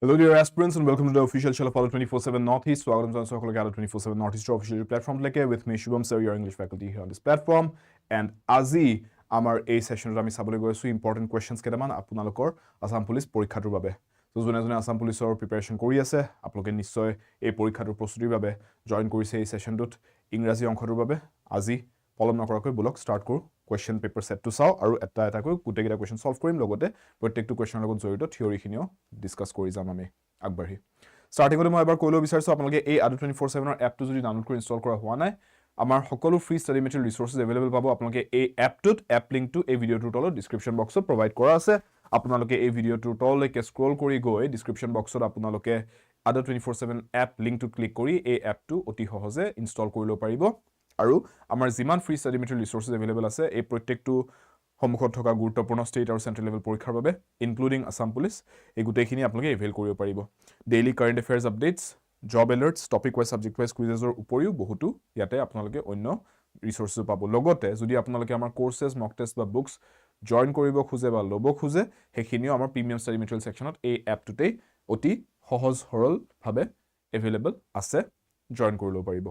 Hello dear aspirants and welcome to the official channel of 24/7 Northeast. Swagotam janaisu সকলকে 24/7 Northeast official platform leke with me Shubham Sir, your English faculty here on this platform. And আজি আমাৰ এই সেশনত আমি চাবলৈ গৈছো important কোৱেশ্চনছ কেটামান আপোনালোকৰ Assam police পৰীক্ষাটোৰ বাবে। সো যোনে আসাম পুলিচৰ প্ৰিপাৰেচন কৰি আছে আপোনালোকে নিশ্চয় এই পৰীক্ষাটোৰ প্ৰস্তুতিৰ বাবে জয়েন কৰিছে এই সেশনটোত ইংৰাজী অংশটোৰ বাবে। আজি পলম নকৰাকৈ বলক স্টাৰ্ট কৰো question paper set to চাও আৰু এটা কৈ গুটেকিটা কোৱেশ্চন সলভ কৰিম লগতে প্ৰত্যেকটো কোৱেশ্চনৰ লগত জড়িত থিওৰিখিনিও ডিসকাস কৰি যাম আমি আগবাঢ়ি স্টাৰ্টিংতে মই এবাৰ কৈলো বিচাৰিছো আপোনালোকে এই Adverb 24/7 ৰ এপটো যদি ডাউনলোড কৰি ইনষ্টল কৰা হোৱা নাই আমাৰ সকলো ফ্ৰী ষ্টাডি মেটেৰিয়েল ৰিসোৰ্সেস अवेलेबल পাব আপোনালোকে এই এপটোত এপ লিংকটো এই ভিডিওটোৰ তলত ডেসক্ৰিপচন বক্সত প্ৰভাইড কৰা আছে আপোনালোকে এই ভিডিওটোৰ তললৈকে স্ক্ৰল কৰি গৈ ডেসক্ৰিপচন বক্সত আপোনালোকে Adverb 24/7 এপ লিংকটো ক্লিক কৰি এই এপটো অতি সহজে ইনষ্টল কৰি ল'ব পাৰিব আৰু আমাৰ যিমান ফ্ৰী ষ্টাডি মেটেৰিয়েল ৰিসোৰ্সেস अवेलेबल আছে এই প্ৰত্যেকটো সমুখত থকা গুৰুত্বপূৰ্ণ ষ্টেট আৰু চেন্ট্ৰেল লেভেল পৰীক্ষাৰ বাবে ইনক্লুডিং আসাম পুলিচ এই গুটেইখিনি আপোনালোকে এভেইল কৰিব পাৰিব daily current affairs updates job alerts topic wise subject wise কুইজেছৰ উপৰিও বহুতো ইয়াতে আপোনালোকে অন্য ৰিসোৰ্সেস পাব লগতে যদি আপোনালোকে আমাৰ কোৰ্সেস মক টেষ্ট বা বুকস জয়েন কৰিব খোজে বা ল'ব খোজে হেখিনিও আমাৰ প্ৰিমিয়াম ষ্টাডি মেটেৰিয়েল সেকশনত এই এপটোতে অতি সহজ সৰল ভাবে अवेलेबल আছে জয়েন কৰি ল'ব পাৰিব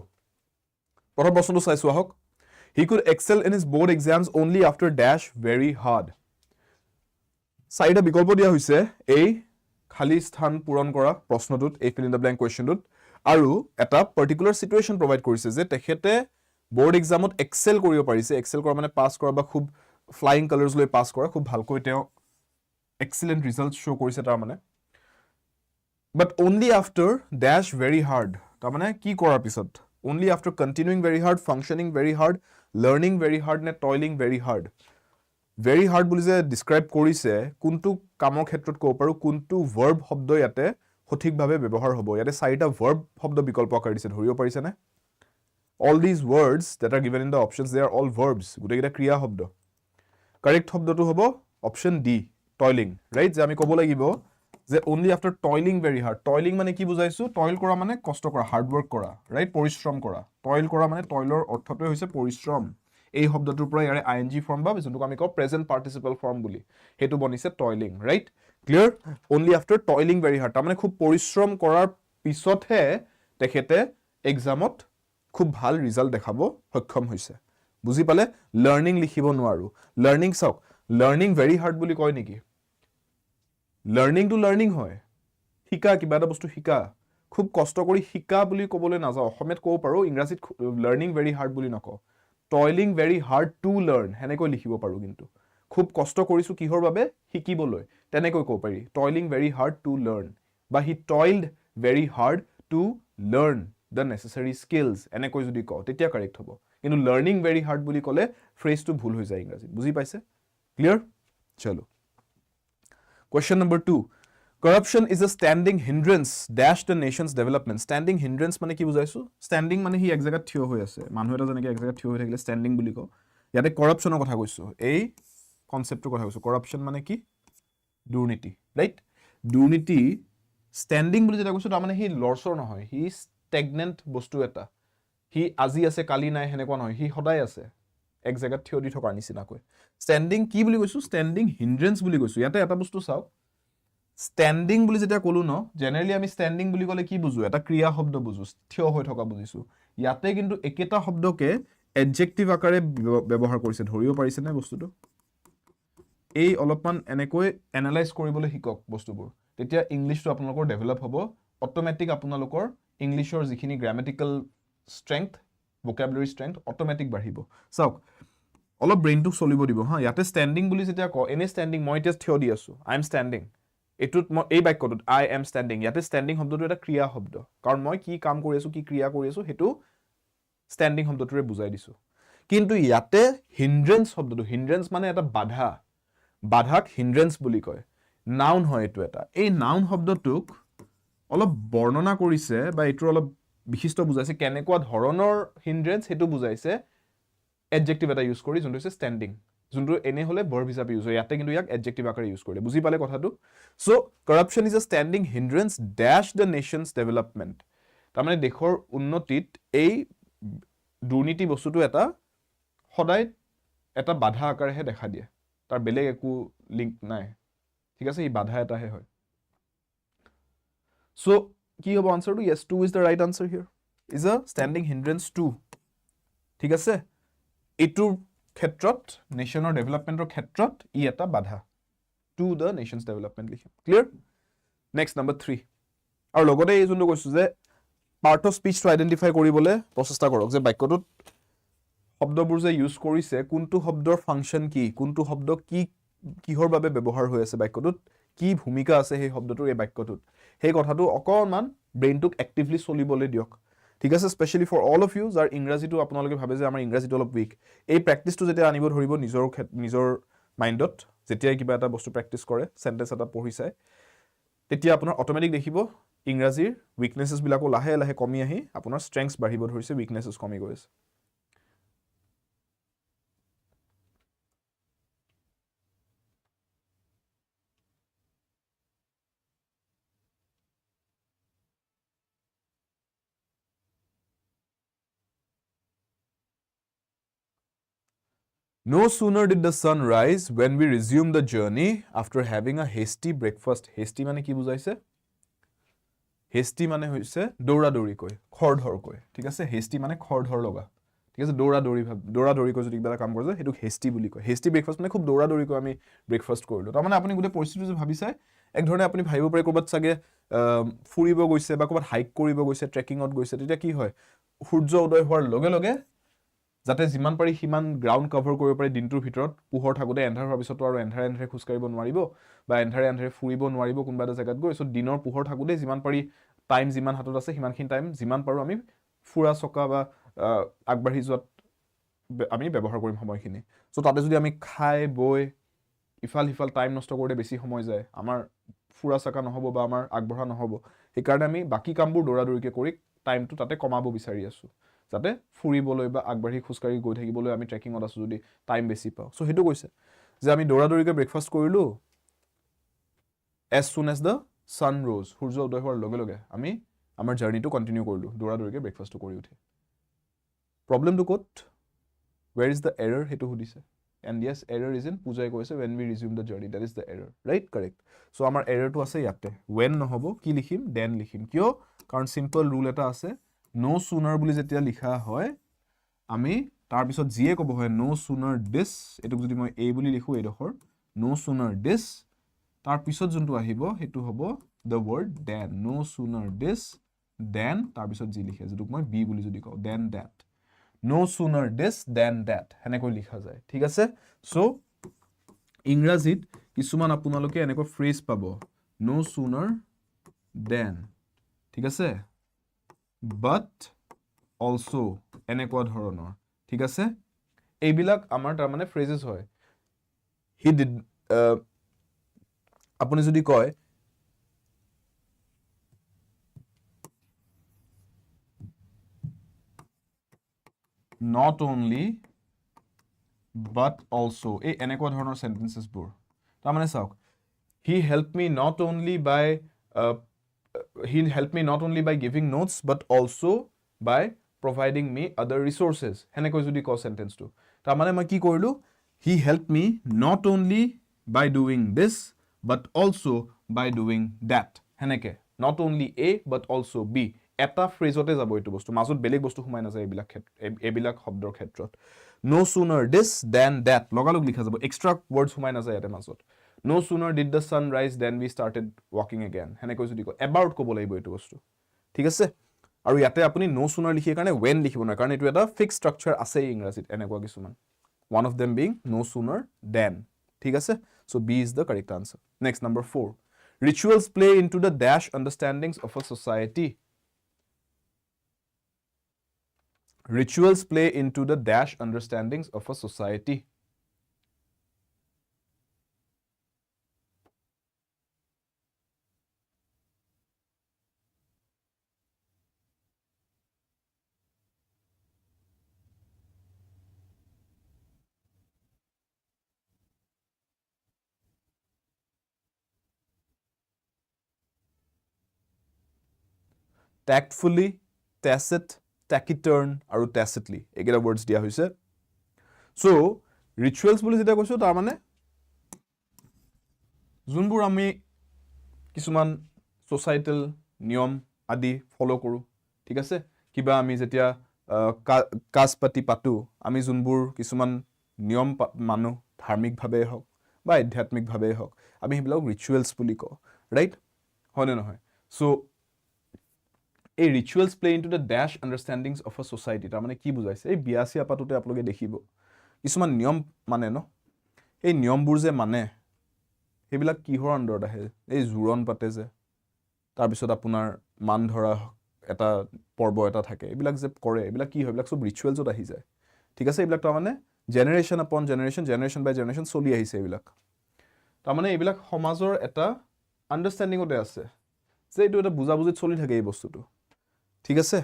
প্ৰথম প্ৰশ্নটো চাইছো আহক He could excel in his board exams only after dash very hard. চাৰিটা বিকল্প দিয়া হৈছে এই খালি স্থান পূৰণ কৰা প্ৰশ্নটোত এই fill in the blank questionটোত আৰু এটা পাৰ্টিকুলাৰ সিচুৱেচন প্ৰভাইড কৰিছে যে তেখেতে বোৰ্ড এক্সামত এক্সেল কৰিব পাৰিছে এক্সেল কৰা মানে পাস কৰা বা খুব ফ্লাইং কালাৰ্স লৈ পাস কৰা খুব ভালকৈ তেওঁ এক্সিলেন্ট ৰিজাল্ট শো কৰিছে তাৰ মানে but only after dash very hard তাৰ মানে কি কৰাৰ পিছত only after continuing very hard functioning very hard learning very hard ne toiling very hard বুলি যে describe কৰিছে কোনটো কামৰ ক্ষেত্ৰত কব পাৰো কোনটো verb শব্দ ইয়াতে সঠিকভাৱে ব্যৱহাৰ হ'ব ইয়াতে চাৰিটা verb শব্দ বিকল্প আকাৰ দিছে ধৰিব পাৰিছে নে all these words that are given in the options they are all verbs গুটেকিটা ক্ৰিয়া শব্দ কাৰেক্ট শব্দটো হ'ব অপচন ডি toiling right যে আমি ক'ব লাগিব যে only after toiling very hard toiling মানে কি বুজাইছো toil কৰা মানে কষ্ট কৰা hard work কৰা right পৰিশ্ৰম কৰা toil কৰা মানে toiler অৰ্থটোৱে হৈছে পৰিশ্ৰম এই শব্দটোৰ পৰা ইয়াৰে ing form বা যোনটো আমি কওঁ present participle form বুলি হেতু বনিছে toiling right clear only after toiling very hard তাৰ মানে খুব পৰিশ্ৰম কৰাৰ পিছতহে তেখেতে এক্সামত খুব ভাল ৰিজাল্ট দেখাব সক্ষম হৈছে বুজি পালে লাৰ্নিং লিখিব নোৱাৰো লাৰ্নিং চাওক লাৰ্নিং very hard বুলি কয় নেকি Learning to learning হয় শিকা কিবা এটা বস্তু শিকা খুব কষ্ট কৰি শিকা বুলি ক'বলৈ নাযাও অসমীয়াত ক'ব পাৰো ইংৰাজীত learning very hard বুলি নকও toiling very hard to learn হেনেকৈ লিখিব পাৰো কিন্তু খুব কষ্ট কৰিছো কিহৰ বাবে শিকিবলৈ তেনেকৈ ক'ব পাৰি toiling very hard to learn বা he toiled very hard to learn the necessary skills এনেকৈ যদি কও তেতিয়া কাৰেক্ট হ'ব কিন্তু learning very hard বুলি ক'লে ফ্ৰেজটো ভুল হৈ যায় ইংৰাজীত বুজি পাইছে ক্লিয়াৰ চলো Question number 2. Corruption is a standing hindrance dash the nation's development. Standing hindrance মানে কি বুজাইছো? Standing মানে হি এক জায়গাত থিয় হৈ আছে। মানুহ এটা যেনেকৈ এক জায়গাত থিয় হৈ থাকিলে standing বুলি কও। ইয়াতে corruptionৰ কথা কৈছো। এই কনসেপ্টৰ কথা কৈছো। Corruption মানে কি? দুৰ্নীতি, right? দুৰ্নীতি standing বুলি যেটা কৈছো তাৰ মানে হি লৰচৰ নহয়। হি stagnant বস্তু এটা। হি আজি আছে কালি নাই হেনেকুৱা নহয়। হি সদায় আছে। এক জায়গাত থিয় দি থকাৰ নিচিনা কয় স্ট্যান্ডিং কি বুলি কৈছো স্ট্যান্ডিং হিন্ড্ৰেন্স বুলি কৈছো ইয়াতে এটা বস্তু চাও স্ট্যান্ডিং বুলি যেটা কলো ন জেনাৰেলি আমি স্ট্যান্ডিং বুলি ক'লে কি বুজো এটা ক্ৰিয়া শব্দ বুজো থিয় হৈ থকা বুজিছো ইয়াতে কিন্তু একেটা শব্দকে এডজেক্টিভ আকাৰে ব্যৱহাৰ কৰিছে ধৰিব পাৰিছে নে বস্তুটো এই অলপমান এনেকৈ এনালাইজ কৰিবলৈ শিকক বস্তুবোৰ তেতিয়া ইংলিশটো আপোনালোকৰ ডেভেলপ হ'ব অটোমেটিক আপোনালোকৰ ইংলিশৰ যিখিনি গ্ৰামাটিক্যাল ষ্ট্ৰেংথ vocabulary strength automatic বাঢ়িব চাওক অলপ ব্ৰেইনটো চলিব দিব হা ইয়াতে স্ট্যান্ডিং বুলি যেতিয়া ক এনে স্ট্যান্ডিং মই এতিয়া থিয় দি আছো আই এম স্ট্যান্ডিং এটুত মই এই বাক্যটোত আই এম স্ট্যান্ডিং ইয়াতে স্ট্যান্ডিং শব্দটো এটা ক্ৰিয়া শব্দ কাৰণ মই কি কাম কৰি আছো কি ক্ৰিয়া কৰি আছো হেতু স্ট্যান্ডিং শব্দটোৰে বুজাই দিছো কিন্তু ইয়াতে হিন্ড্ৰেন্স শব্দটো হিন্ড্ৰেন্স মানে এটা বাধা বাধাক হিন্ড্ৰেন্স বুলি কয় নাউন হয় এটো এটা এই নাউন শব্দটোক অলপ বৰ্ণনা কৰিছে বা এটো অলপ বিশিষ্ট বুজাইছে কেনেকুৱা ধৰণৰ হিন্ড্ৰেন্স হেতু বুজাইছে এডজেক্টিভ এটা ইউজ কৰি যোনটো হৈছে স্ট্যান্ডিং যোনটো এনে হলে ভাৰ্ব হিচাপে ইউজ হয় ইয়াতে কিন্তু ইয়াক এডজেক্টিভ আকাৰে ইউজ কৰিলে বুজি পালে কথাটো so corruption is a standing hindrance dash the nation's development তাৰ মানে দেশৰ উন্নতিত এই দুৰ্নীতি বস্তুটো এটা সদায় এটা বাধা আকাৰেহে দেখা দিয়ে তাৰ বেলেগ একো লিংক নাই ঠিক আছে এই বাধা এটাহে হয় So কি হ'ব answer to? Yes, 2 is the right answer here. Is a standing hindrance to. ঠিক আছে, এইটোৰ ক্ষেত্ৰত নেশ্যনৰ ডেভেলপমেণ্টৰ ক্ষেত্ৰত ই এটা বাধা to the nation's development লিখিম ক্লিয়াৰ নেক্সট নাম্বাৰ 3 আৰু লগতে এই যোনটো কৈছো যে পাৰ্ট অফ স্পীচটো আইডেন্টিফাই কৰিবলৈ প্ৰচেষ্টা কৰক যে বাক্যটোত শব্দবোৰ যে ইউজ কৰিছে কোনটো শব্দৰ ফাংচন কি কোনটো শব্দ কি কিহৰ বাবে ব্যৱহাৰ হৈ আছে বাক্যটোত কি ভূমিকা আছে সেই শব্দটোৰ এই বাক্যটোত সেই কথাটো অকণমান ব্ৰেইনটোক এক্টিভলি চলিবলৈ দিয়ক ঠিক আছে specially for all of you যাৰ ইংৰাজীটো আপোনালোকে ভাবে যে আমাৰ ইংৰাজীটো অলপ উইক এই প্ৰেক্টিছটো যেতিয়া আনিব ধৰিব নিজৰ মাইণ্ডত যেতিয়া কিবা এটা বস্তু প্ৰেক্টিছ কৰে সেন্টেন্স এটা পঢ়ি চাই তেতিয়া আপোনাৰ অটোমেটিক দেখিব ইংৰাজীৰ উইকনেসেস বিলাকো লাহে লাহে কমি আহি আপোনাৰ ষ্ট্ৰেংথছ বাঢ়িব ধৰিছে উইকনেসেস কমি গৈছে No sooner did the sun rise when we resumed the journey after having a hasty breakfast. Hasty মানে কি বুজাইছে? Hasty মানে হৈছে দৌৰা-দৌৰি কৈ, খৰধৰ কৈ। ঠিক আছে? Hasty মানে খৰধৰ লগা। ঠিক আছে? দৌৰা-দৌৰি কৈ যদি কিবা কাম কৰে সেইটো hasty বুলি কয়। Hasty breakfast মানে খুব দৌৰা-দৌৰি কৈ আমি ব্ৰেকফাষ্ট কৰিলো। তাৰ মানে আপুনি গোটে পৰিস্থিতি যে ভাবি চাই এক ধৰণে আপুনি ভাবিব পাৰে কৰবাত চাগে ফুৰিব গৈছে বা কৰবাত হাইক কৰিব গৈছে, ট্ৰেকিংত গৈছে, তেতিয়া কি হয়? সূৰ্য উদয় হোৱাৰ লগে লগে যাতে যিমান পাৰি সিমান গ্ৰাউণ্ড কভাৰ কৰিব পাৰি দিনটোৰ ভিতৰত পোহৰ থাকোতে এন্ধাৰ হোৱাৰ পিছতো আৰু এন্ধাৰে খোজ কাঢ়িব নোৱাৰিব বা এন্ধাৰে ফুৰিব নোৱাৰিব কোনোবা এটা জায়গাত গৈ সো দিনৰ পোহৰ থাকোতে যিমান পাৰি টাইম যিমান হাতত আছে সিমানখিনি টাইম যিমান পাৰো আমি ফুৰা চকা বা আগবাঢ়ি যোৱাত আমি ব্যৱহাৰ কৰিম সময়খিনি সো তাতে যদি আমি খাই বৈ ইফাল হিফাল টাইম নষ্ট কৰোতে বেছি সময় যায় আমাৰ ফুৰা চকা নহব বা আমাৰ আগবঢ়া নহব এই কাৰণে আমি বাকি কামবোৰ দৌৰা-দৌৰিকে কৰি টাইমটো তাতে কমাব বিচাৰি আছো যাতে ফুৰিবলৈ বা আগবাঢ়ি খুচকাৰি গৈ থাকিবলৈ আমি ট্ৰেকিংত আছো যদি টাইম বেছি পাও সো হেতু কৈছে যে আমি দৌৰা-দৌৰিকে ব্ৰেকফাষ্ট কৰিলো as soon as the sun rose সূৰ্য উদয় হোৱাৰ লগে লগে আমি আমাৰ জাৰ্নিটো কন্টিনিউ কৰিলো দৌৰা-দৌৰিকে ব্ৰেকফাষ্টটো কৰি উঠি প্ৰবলেমটো ক'ত where is the error হেতু সুধিছে and yes error is in পূজাই কৈছে when we resume the journey that is the error right correct so আমাৰ errorটো আছে ইয়াতে when নহব কি লিখিম then লিখিম কিয় কাৰণ সিম্পল ৰুল এটা আছে no sooner বুলি যেতিয়া লিখা হয় আমি তাৰ পিছত জিয়ে ক'ব হয় no sooner this এটুক যদি মই a বুলি লিখো এডখৰ no sooner this তাৰ পিছত যোনটো আহিব হেতু হ'ব the word then no sooner this then তাৰ পিছত জি লিখে যেটুক মই b বুলি যদি কও then that no sooner this than that হেনেকৈ লিখা যায় ঠিক আছে সো ইংৰাজীত কিছুমান আপোনালোকে এনেকৈ ফ্ৰেজ পাব no sooner than ঠিক আছে but also এনেকুৱা ধৰণৰ ঠিক আছে এইবিলাক আমাৰ তাৰ মানে ফ্ৰেজেস হয় he did আপুনি যদি কয় not only but also এই এনেকুৱা ধৰণৰ সেন্টেন্সেস বোৰ তাৰ মানে চাওক he helped me not only by giving notes but also by providing me other resources হেনেকৈ যদি ক সেন্টেন্সটো তাৰ মানে মই কি কৰিলো he helped me not only by doing this but also by doing that হেনেকে not only a but also b এটা ফ্ৰেজতে যাব এইটো বস্তু মাজত বেলেগ বস্তু সোমাই না যায় এবিলাক শব্দৰ ক্ষেত্ৰত no sooner this than that লগালগ লিখা যাব এক্সট্ৰা ওয়াৰ্ডছ সোমাই না যায় এতে মাজত no sooner did the sun rise than we started walking again হেনেকৈ যদি ক about ক'ব লাগিব এইটো বস্তু ঠিক আছে আৰু ইয়াতে আপুনি no sooner লিখিৰ কাৰণে when লিখিব না কাৰণ এটো এটা ফিক্স স্ট্ৰাকচাৰ আছে ইংৰাজীত এনেকুৱা কিছুমান one of them being no sooner than ঠিক আছে so b is the correct answer next number 4 rituals play into the dash understandings of a society Rituals play into the dash understandings of a society. Tactfully, tacit, taciturn আৰু tacitly একেটা words দিয়া হৈছে so rituals বুলি যেটা কৈছো তাৰ মানে যোনবোৰ আমি কিছুমান societal নিয়ম আদি ফলো কৰোঁ ঠিক আছে কিবা আমি যেতিয়া কাজ পাতি পাতো আমি যোনবোৰ কিছুমান নিয়ম মানো ধাৰ্মিকভাৱে হওক বা আধ্যাত্মিকভাৱে হওক আমি সেইবিলাক ৰিচুৱেলছ বুলি কওঁ ৰাইট হয়নে নহয় চ' এই rituals play into the these understandings of a society তাৰমানে কি বুজাইছে এই বিয়া চিয়া পাতোতে আপোনালোকে দেখিব কিছুমান নিয়ম মানে ন এই নিয়মবোৰ যে মানে সেইবিলাক কিহৰ আণ্ডাৰত আহে এই জোৰণ পাতে যে তাৰপিছত আপোনাৰ মান ধৰা এটা পৰ্ব এটা থাকে এইবিলাক যে কৰে এইবিলাক কি হয় এইবিলাক চব ৰিচুৱেলছত আহি যায় ঠিক আছে এইবিলাক তাৰমানে জেনেৰেশ্যন আপন জেনেৰেশ্যন বাই জেনেৰেশ্যন চলি আহিছে এইবিলাক তাৰমানে এইবিলাক সমাজৰ এটা আণ্ডাৰষ্টেণ্ডিঙতে আছে যে এইটো এটা বুজাবুজিত চলি থাকে এই বস্তুটো ঠিক আছে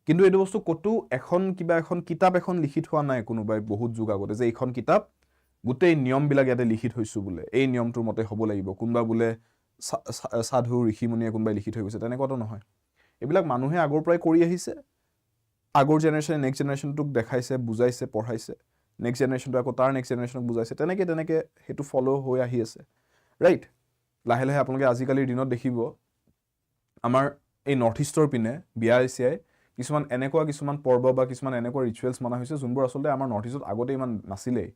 কিন্তু এইটো বস্তু ক'তো কিবা এখন কিতাপ এখন লিখি থোৱা নাই কোনোবাই বহুত যুগ আগতে যে এইখন কিতাপ গোটেই নিয়মবিলাক ইয়াতে লিখি থৈছোঁ বোলে এই নিয়মটোৰ মতে হ'ব লাগিব কোনোবা বোলে সাধু ঋষিমুনিয়ে কোনোবাই লিখি থৈ গৈছে তেনেকুৱাতো নহয় এইবিলাক মানুহে আগৰ পৰাই কৰি আহিছে আগৰ জেনেৰেশ্যনে নেক্সট জেনেৰেশ্যনটোক দেখাইছে বুজাইছে পঢ়াইছে নেক্সট জেনেৰেশ্যনটো আকৌ তাৰ নেক্সট জেনেৰেশ্যনক বুজাইছে তেনেকৈ সেইটো ফ'ল' হৈ আহি আছে ৰাইট লাহে লাহে আপোনালোকে আজিকালিৰ দিনত দেখিব আমাৰ এই নৰ্থ ইষ্টৰ পিনে বিয়া চিয়াই কিছুমান পৰ্ব বা কিছুমান এনেকুৱা ৰিচুৱেলছ মনা হৈছে যোনবোৰ আচলতে আমাৰ নৰ্থ ইষ্টত আগতে ইমান নাছিলেই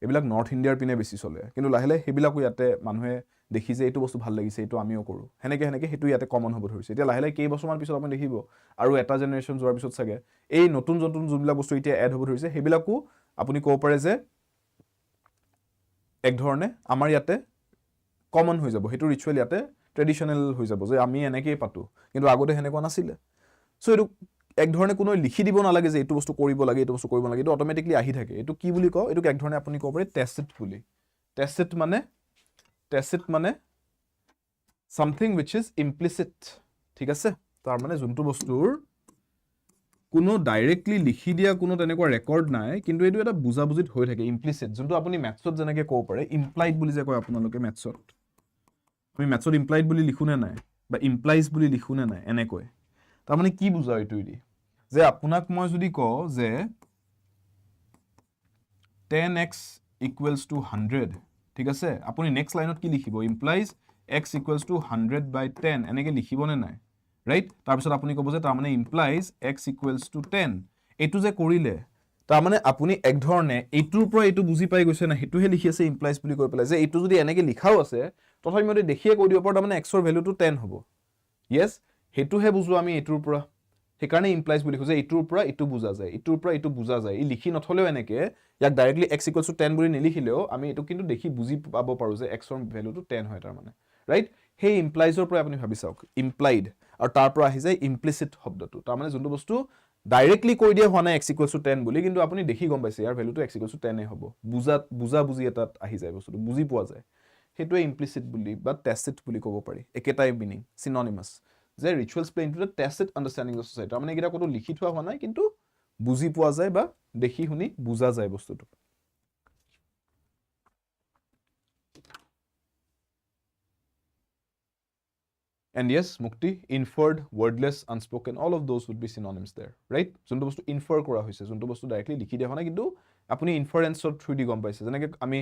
এইবিলাক নৰ্থ ইণ্ডিয়াৰ পিনে বেছি চলে কিন্তু লাহে লাহে সেইবিলাকো ইয়াতে মানুহে দেখি যে এইটো বস্তু ভাল লাগিছে এইটো আমিও কৰোঁ সেনেকৈ সেইটো ইয়াতে কমন হ'ব ধৰিছে এতিয়া লাহে লাহে কেইবছৰমান পিছত আপুনি দেখিব আৰু এটা জেনেৰেশ্যন যোৱাৰ পিছত চাগে এই নতুন যোনবিলাক বস্তু এতিয়া এড হ'ব ধৰিছে সেইবিলাকো আপুনি ক'ব পাৰে যে এক ধৰণে আমাৰ ইয়াতে কমন হৈ যাব সেইটো ৰিচুৱেল ইয়াতে ট্ৰেডিশ্যনেল হৈ যাব যে আমি এনেকেই পাতোঁ কিন্তু আগতে সেনেকুৱা নাছিলে চ' এইটো এক ধৰণে কোনো লিখি দিব নালাগে যে এইটো বস্তু কৰিব লাগে এইটো বস্তু কৰিব নালাগে এইটো অট'মেটিকলি আহি থাকে এইটো কি বুলি কওঁ এইটোক এক ধৰণে আপুনি ক'ব পাৰে টেচিট বুলি টেচিট মানে something which is implicit ঠিক আছে তাৰমানে যোনটো বস্তুৰ কোনো ডাইৰেক্টলি লিখি দিয়া কোনো তেনেকুৱা ৰেকৰ্ড নাই কিন্তু এইটো এটা বুজাবুজিত হৈ থাকে ইমপ্লিচিট যোনটো আপুনি মেথছত যেনেকৈ ক'ব পাৰে ইমপ্লাইড বুলি যে কয় আপোনালোকে মেথছত আমি মেথছত ইমপ্লাইড বুলি লিখোঁ নে নাই বা ইমপ্লাইজ বুলি লিখোঁ নে নাই এনেকৈ তাৰমানে কি বুজাওঁ এইটোৱেদি যে আপোনাক মই যদি কওঁ যে 10x equals to 100 ঠিক আছে আপুনি নেক্সট লাইনত কি লিখিব ইমপ্লাইজ x equals to 100/10 এনেকৈ লিখিবনে নাই ৰাইট তাৰপিছত আপুনি ক'ব যে তাৰমানে ইমপ্লাইজ x equals to 10 এইটো যে কৰিলে তাৰমানে আপুনি এক ধৰণে এইটোৰ পৰা এইটো বুজি পাই গৈছে না সেইটোহে লিখি আছে ইমপ্লাইজ বুলি কৈ পেলাই যে এইটো যদি এনেকৈ লিখাও আছে তথাপি মই দেখিয়ে কৈ দিব পাৰোঁ তাৰমানে xৰ ভেলুটো 10 হ'ব য়েছ সেইটোহে বুজোঁ আমি এইটোৰ পৰা সেইকাৰণে ইমপ্লাইজ বুলি লিখোঁ যে এইটোৰ পৰা এইটো বুজা যায় এইটোৰ পৰা এইটো বুজা যায় ই লিখি নথলেও এনেকৈ ইয়াক ডাইৰেক্টলি x equals to 10 বুলি নিলিখিলেও আমি এইটো কিন্তু দেখি বুজি পাব পাৰোঁ যে xৰ ভেলুটো 10 হয় তাৰমানে ৰাইট সেই ইমপ্লাইজৰ পৰা আপুনি ভাবি চাওক ইমপ্লাইড আৰু তাৰ পৰা আহি যায় ইমপ্লিচিট শব্দটো তাৰমানে যোনটো বস্তু ডাইৰেক্টলি কৈ দিয়া হোৱা নাই x equals to 10 বুলি কিন্তু আপুনি দেখি গম পাইছে ইয়াৰ ভেলুটো x equals to 10 হ'ব বুজি এটাত আহি যায় বস্তুটো বুজি পোৱা যায় সেইটোৱে ইমপ্লিচিট বুলি বা টেচিট বুলি ক'ব পাৰি একেটাই মিনিং চিননিমাছ যে rituals play into the tacit understanding of society তাৰমানে এইকেইটা ক'তো লিখি থোৱা হোৱা নাই কিন্তু বুজি পোৱা যায় বা দেখি শুনি বুজা যায় বস্তুটো And yes, Mukti, inferred, wordless, unspoken, all of those would be synonyms there, right? যোনটো বস্তু ইনফাৰ কৰা হৈছে যোনটো বস্তু ডাইৰেক্টলি লিখি দিয়া হোৱা নাই কিন্তু আপুনি ইনফাৰেঞ্চৰ থ্ৰু দি গম পাইছে যেনেকৈ আমি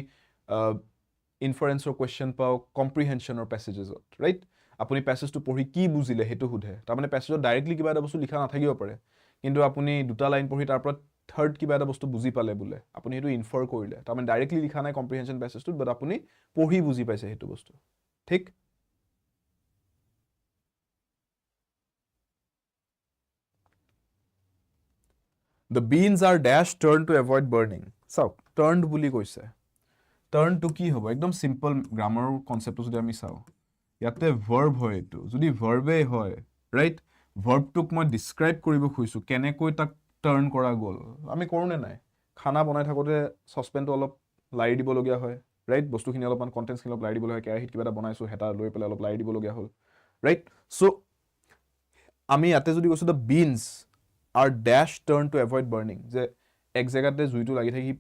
ইনফাৰেঞ্চৰ কুৱেশ্যন পাওঁ কম্প্ৰিহেনশ্যনৰ পেছেজেছত ৰাইট আপুনি পেছেজটো পঢ়ি কি বুজিলে সেইটো সোধে তাৰমানে পেছেজত ডাইৰেক্টলি কিবা এটা বস্তু লিখা নাথাকিব পাৰে কিন্তু আপুনি দুটা লাইন পঢ়ি তাৰ পৰা থাৰ্ড কিবা এটা বস্তু বুজি পালে বোলে আপুনি সেইটো ইনফাৰ কৰিলে তাৰমানে ডাইৰেক্টলি লিখা নাই কম্প্ৰিহেনশ্যন পেছেজটোত বাট আপুনি পঢ়ি বুজি পাইছে সেইটো বস্তু ঠিক The beans are dash turned to avoid burning. চাওক turned বুলি কৈছে turned to কি হ'ব একদম সিম্পল গ্ৰামাৰৰ কনচেপ্টটো যদি আমি চাওঁ ইয়াতে verb হয় এইটো যদি verb-এ হয় ৰাইট ভাৰ্বটোক মই ডিছক্ৰাইব কৰিব খুজিছোঁ কেনেকৈ তাক টাৰ্ণ কৰা গ'ল আমি কৰোঁনে নাই খানা বনাই থাকোঁতে চচপেনটো অলপ লাৰি দিবলগীয়া হয় ৰাইট বস্তুখিনি অলপমান কণ্টেণ্টছখিনি অলপ লাৰি দিবলগীয়া হয় কেৰাহীত কিবা এটা বনাইছোঁ হেতা লৈ পেলাই অলপ লাৰি দিবলগীয়া হ'ল ৰাইট চ' আমি ইয়াতে যদি কৈছোঁ the beans are days turn to avoid burning যে এক জেগাতে জুইটো লাগি থাকি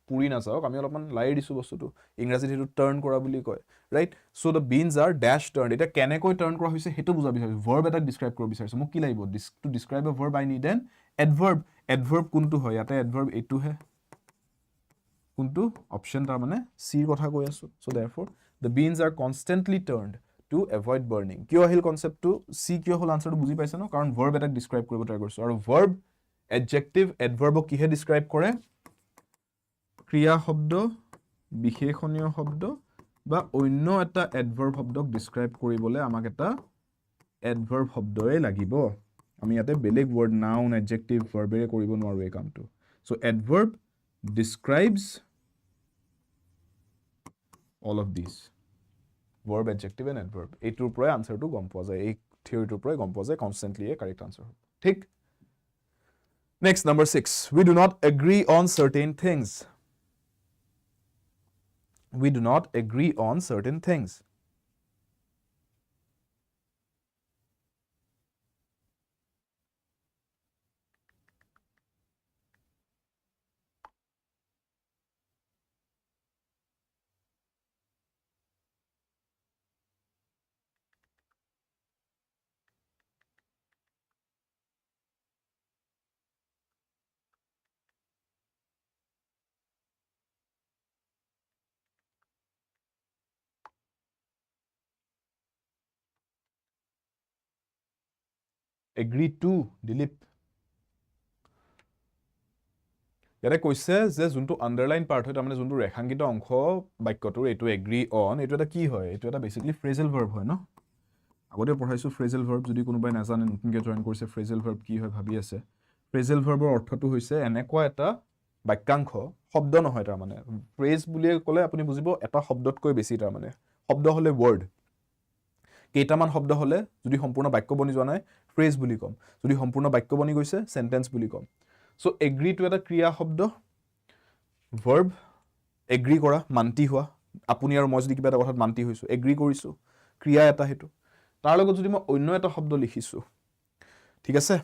পুৰি নাযাওক আমি অলপমান লাৰি দিছোঁ বস্তুটো ইংৰাজীত সেইটো টাৰ্ণ কৰা বুলি কয় right so' the beans are days টাৰ্ণ এতিয়া কেনেকৈ টাৰ্ণ কৰা হৈছে সেইটো বুজাব বিচাৰিছোঁ ভাৰ্ব এটাক ডিছক্ৰাইব কৰিব বিচাৰিছোঁ মোক কি লাগিব টু ডিছক্ৰাইব এ ভাৰ্ব আই নিড এন এডভাৰ্ব কোনটো হয় ইয়াতে এডভাৰ্ব এইটোহে কোনটো অপশ্যন তাৰমানে চিৰ কথা কৈ আছোঁ so' therefore the beans are constantly turned to avoid burning. কিয় আহিল কনসেপ্টটো সি কিয় হল আনসাৰটো বুজি পাইছে ন কাৰণ verb এটা ডিসক্ৰাইব কৰিব ট্ৰাই কৰিছো আৰু verb adjective adverb কিহে ডিসক্ৰাইব কৰে ক্ৰিয়া শব্দ বিশেষণীয় শব্দ বা অন্য এটা adverb শব্দক ডিসক্ৰাইব কৰিবলৈ আমাক এটা adverb শব্দই লাগিব আমি ইয়াতে বেলেগ word noun adjective verb এৰে কৰিব নোৱাৰো এই কামটো so adverb describes all of these verb adjective and adverb এইটোৰ পৰা আনসাৰটো গম পোৱা যায় এই থিওৰিটোৰ পৰা গম পোৱা যায় কনস্ট্যান্টলি এ কাৰেক্ট আনসাৰ হ'ব ঠিক next number 6 we do not agree on certain things we do not agree on certain things agree to Dilip ইয়াতে কৈছে যে যোনটো আন্ডাৰলাইন পাৰ্ট হয় তাৰমানে যোনটো ৰেখাঙ্কিত অংশ বাক্যটোৰ এটো এগ্ৰি অন এটো এটা কি হয় এটো এটা বেসিক্যালি ফ্ৰেজেল ভাৰ্ব হয় ন আগতে পঢ়াইছো ফ্ৰেজেল ভাৰ্ব যদি কোনোবাই নাজানে নতুনকৈ জয়েন কৰিছে ফ্ৰেজেল ভাৰ্ব কি হয় ভাবি আছে ফ্ৰেজেল ভাৰ্বৰ অৰ্থটো হৈছে এনেকুৱা এটা বাক্যাংশ শব্দ নহয় তাৰমানে ফ্ৰেজ বুলি ক'লে আপুনি বুজিব এটা শব্দতকৈ বেছি তাৰমানে শব্দ হলে ওয়াৰ্ড কেইটামান শব্দ হলে যদি সম্পূৰ্ণ বাক্য বনি যোৱা নাই ফ্ৰেজ বুলি কম যদি সম্পূৰ্ণ বাক্য বনি গৈছে সেন্টেন্স বুলি কম সো এগ্ৰি টু এটা ক্ৰিয়া শব্দ ভাৰ্ব এগ্ৰি কৰা মান্তি হোৱা আপুনি আৰু মই যদি কিবা এটা কথাত মান্তি হৈছো এগ্ৰি কৰিছো ক্ৰিয়া এটা হেতু তাৰ লগত যদি মই অন্য এটা শব্দ লিখিছো ঠিক আছে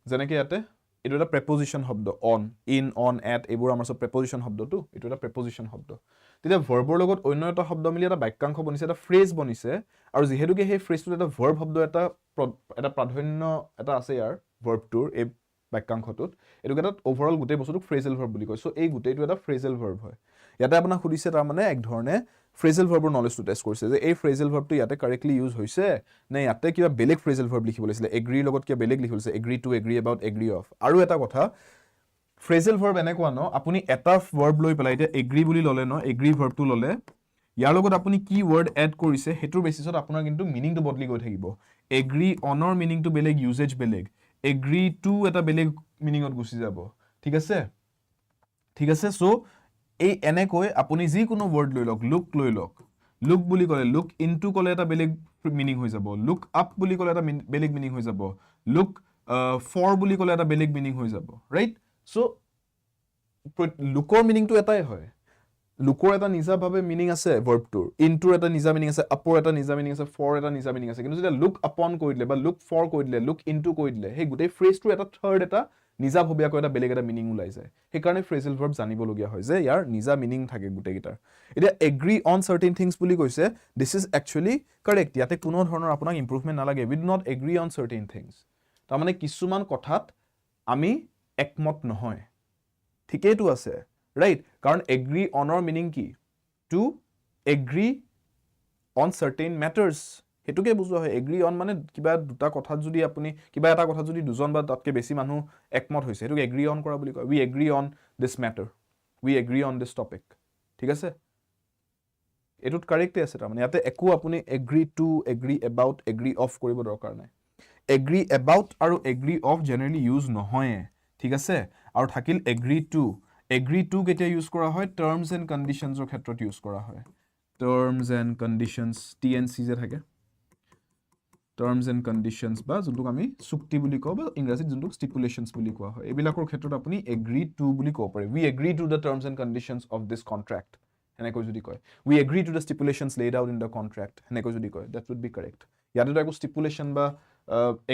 যেনেকৈ ইয়াতে এটো এটা preposition শব্দ on in on at এইবোৰ আমাৰ সব preposition শব্দটো এটো এটা preposition শব্দ তেতিয়া ভাৰ্বৰ লগত অন্য এটা শব্দ মিলি এটা বাক্যাংশ বনিছে এটা ফ্ৰেজ বনিছে আৰু যেহেতুকে সেই ফ্ৰেজটো এটা ভাৰ্ব শব্দ এটা প্ৰাধান্য এটা আছে ইয়াৰ ভাৰ্বটোৰ এই বাক্যাংশটোত এটো এটা ওভাৰঅল গোটেই বস্তুটো ফ্ৰেজেল ভাৰ্ব বুলি কয় সো এই গোটেইটো এটা ফ্ৰেজেল ভাৰ্ব হয় ইয়াতে আপোনাক সুধিছে তাৰ মানে এক ধৰণে ফ্ৰেজেল ভাৰ্বৰ নলেজটো টেষ্ট কৰিছে যে এই ফ্ৰেজেল ভাৰ্বটো ইয়াতে কাৰেক্টলি ইউজ হৈছে নে ইয়াতে কিবা বেলেগ ফ্ৰেজেল ভাৰ্ব লিখিব লাগিছিল এগ্ৰি লগত কিবা বেলেগ লিখিব লাগিছিল agree to agree about agree of আৰু এটা কথা ফ্ৰেজেল ভাৰ্ব এনেকুৱা ন আপুনি এটা ভাৰ্ব লৈ পেলাই এতিয়া এগ্ৰি বুলি ললে ন এগ্ৰি ভাৰ্বটো ললে ইয়াৰ লগত আপুনি কি ওয়াৰ্ড এড কৰিছে হেতুৰ বেসিছত আপোনাৰ কিন্তু মিনিংটো বদলি গৈ থাকিব এগ্ৰি অনৰ মিনিংটো বেলেগ ইউজেজ বেলেগ এগ্ৰি টু এটা বেলেগ মিনিংত গুছি যাব ঠিক আছে সো এই এনেকৈ আপুনি যি কোনো ওয়ার্ড লৈ লওক লুক বুলি ক'লে লুক ইনটু ক'লে এটা বেলেগ মিনিং হৈ যাব লুক আপ বুলি ক'লে এটা বেলেগ মিনিং হৈ যাব লুক ফৰ বুলি ক'লে এটা বেলেগ মিনিং হৈ যাব ৰাইট সো লুকৰ মিনিংটো এটাই হয় লুকৰ এটা নিজাভাৱে মিনিং আছে ভাৰ্বটোৰ ইনটুৰ এটা নিজা মিনিং আছে আপৰ এটা নিজা মিনিং আছে ফৰ এটা নিজা মিনিং আছে কিন্তু যেতিয়া লুক আপন কৈ দিলে বা লুক ফৰ কৈ দিলে লুক ইনটু কৈ দিলে সেই গোটেই ফ্ৰেজটোৰ এটা থাৰ্ড এটা নিজাভাৱে এটা বেলেগ এটা মিনিং ওলাই যায় সেইকাৰণে ফ্ৰেজেল ভাৰ্ব জানিবলগীয়া হয় যে ইয়াৰ নিজা মিনিং থাকে গোটেইকেইটাৰ এতিয়া এগ্ৰি অন চাৰ্টেন থিংছ বুলি কৈছে দিস ইজ একচুৱেলি কাৰেক্ট ইয়াতে কোনো ধৰণৰ আপোনাক ইম্প্ৰুভমেণ্ট নালাগে we do not agree on certain things তাৰমানে কিছুমান কথাত আমি একমত নহয় ঠিকেইটো আছে ৰাইট কাৰণ এগ্ৰি অনৰ মিনিং কি টু এগ্ৰি অন চাৰ্টেন মেটাৰ্স হেতুকে বুজোৱা হয় এগ্ৰি অন মানে কিবা দুটা কথাত যদি আপুনি কিবা এটা কথা যদি দুজন বা তাতকে বেছি মানুহ একমত হৈছে হেতুকে এগ্ৰি অন কৰা বুলি কয় we agree on this matter we agree on this topic ঠিক আছে এটুত কাৰেক্টে আছে তাৰমানে ইয়াতে একো আপুনি agree to agree about agree of কৰিব দৰকাৰ নাই এগ্ৰি এবাউট আৰু এগ্ৰি অফ জেনাৰেলি ইউজ নহয় ঠিক আছে আৰু থাকিল এগ্ৰি টু কেতিয়া ইউজ কৰা হয় টাৰ্মছ এণ্ড কণ্ডিশনছৰ ক্ষেত্ৰত ইউজ কৰা হয় টাৰ্মছ এণ্ড কণ্ডিশনছ টিএনসি যে থাকে টাৰ্মছ এণ্ড কণ্ডিশনছ বা যোনটোক আমি চুক্তি বুলি কওঁ বা ইংৰাজীত যোনটোক ষ্টিপুলেশ্যনছ বুলি কোৱা হয় এইবিলাকৰ ক্ষেত্ৰত আপুনি এগ্ৰি টু বুলি ক'ব পাৰে we agree to the terms and conditions of this contract এনেকৈ যদি কয় we agree to the stipulations laid out in the contract এনেকৈ যদি কয় দেট উড বি কাৰেক্ট ইয়াতেতো একো ষ্টিপুলেশ্যন বা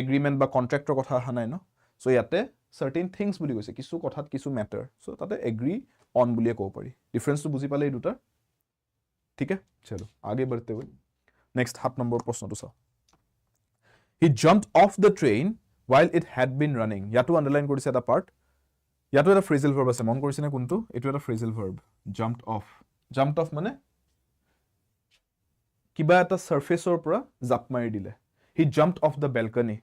এগ্ৰিমেণ্ট বা কণ্ট্ৰেক্টৰ কথা অহা নাই ন চ' ইয়াতে certain things বুলি কৈছে কিছু কথাত কিছু ম্যাটাৰ সো তাতে এগ্ৰি অন বুলিয়ে ক'ব পাৰি ডিফাৰেন্সটো বুজি পালে এই দুটা ঠিক আছে চলো আগে बढ़ते हुए নেক্সট 7 নম্বৰ প্ৰশ্নটো চাও he jumped off the train while it had been running ইয়াতো আন্ডাৰলাইন কৰিছে এটা পাৰ্ট ইয়াতো এটা ফ্ৰেজেল ভাৰ্ব আছে মন কৰিছেনে কোনটো এটো এটা ফ্ৰেজেল ভাৰ্ব jumped off মানে কিবা এটা সাৰফেসৰ পৰা জাপ মাৰি দিলে he jumped off the balcony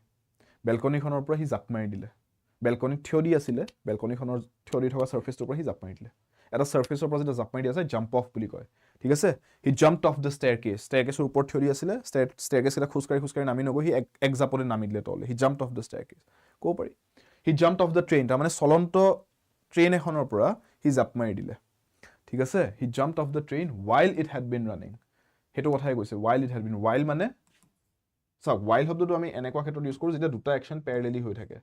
বেলকনিখনৰ পৰা হি জাপ মাৰি দিলে বেলকনিত থিয় দি আছিলে বেলকনিখনৰ থিয় দি থকা সাৰফেসটোৰ পৰা হি জাপ মাৰি দিলে এটা সাৰফেসৰ পৰা যেতিয়া জাপ মাৰি দিয়া যায় জাম্প অফ বুলি কয় ঠিক আছে হি জাম্পড অফ দ্য ষ্টেয়াৰকেছৰ ওপৰত থিয় দি আছিলে ষ্টেয়াৰকেছ এটা খোজকাঢ়ি নামি নগৈ হি এক জাপতে নামি দিলে তললৈ হি জাম্পড অফ দ্য ষ্টেয়াৰকেছ ক'ব পাৰি হি জাম্পড অফ দ্য ট্ৰেইন তাৰমানে চলন্ত ট্ৰেইন এখনৰ পৰা হি জাপ মাৰি দিলে ঠিক আছে হি jumped off the train while it had been running হেতু কথাই কৈছে while it had been while মানে চাওক while শব্দটো আমি এনেকুৱা ক্ষেত্ৰত ইউজ কৰো যেতিয়া দুটা অ্যাকশন প্যাৰালেলি হৈ থাকে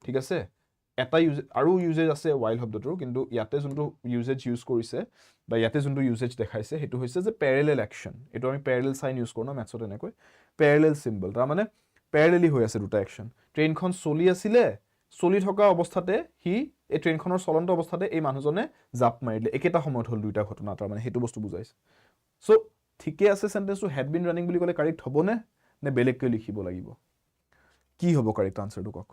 ঠিক আছে এটা আৰু ইউজেজ আছে while শব্দটোৰ কিন্তু ইয়াতে যোনটো ইউজেজ ইউজ কৰিছে বা ইয়াতে যোনটো ইউজেজ দেখাইছে হেতু হৈছে যে প্যাৰালেল অ্যাকশন এটো আমি প্যাৰালেল সাইন ইউজ কৰো না ম্যাথছত এনেকৈ প্যাৰালেল সিম্বল তাৰ মানে প্যাৰালেলি হৈ আছে দুটা অ্যাকশন ট্ৰেইনখন চলি আছিলে চলি থকা অৱস্থাতে হি এই ট্ৰেইনখনৰ চলন্ত অৱস্থাতে এই মানুহজনে জাপ মাৰিলে একেটা সময়ত হল দুইটা ঘটনা তাৰ মানে হেতু বস্তু বুজাইছে সো ঠিকে আছে সেন্টেন্সটো had been running বুলি ক'লে কাৰেক্ট হ'বনে নে বেলেগকৈ লিখিব লাগিব কি হ'ব কাৰেক্ট আনসাৰটো কক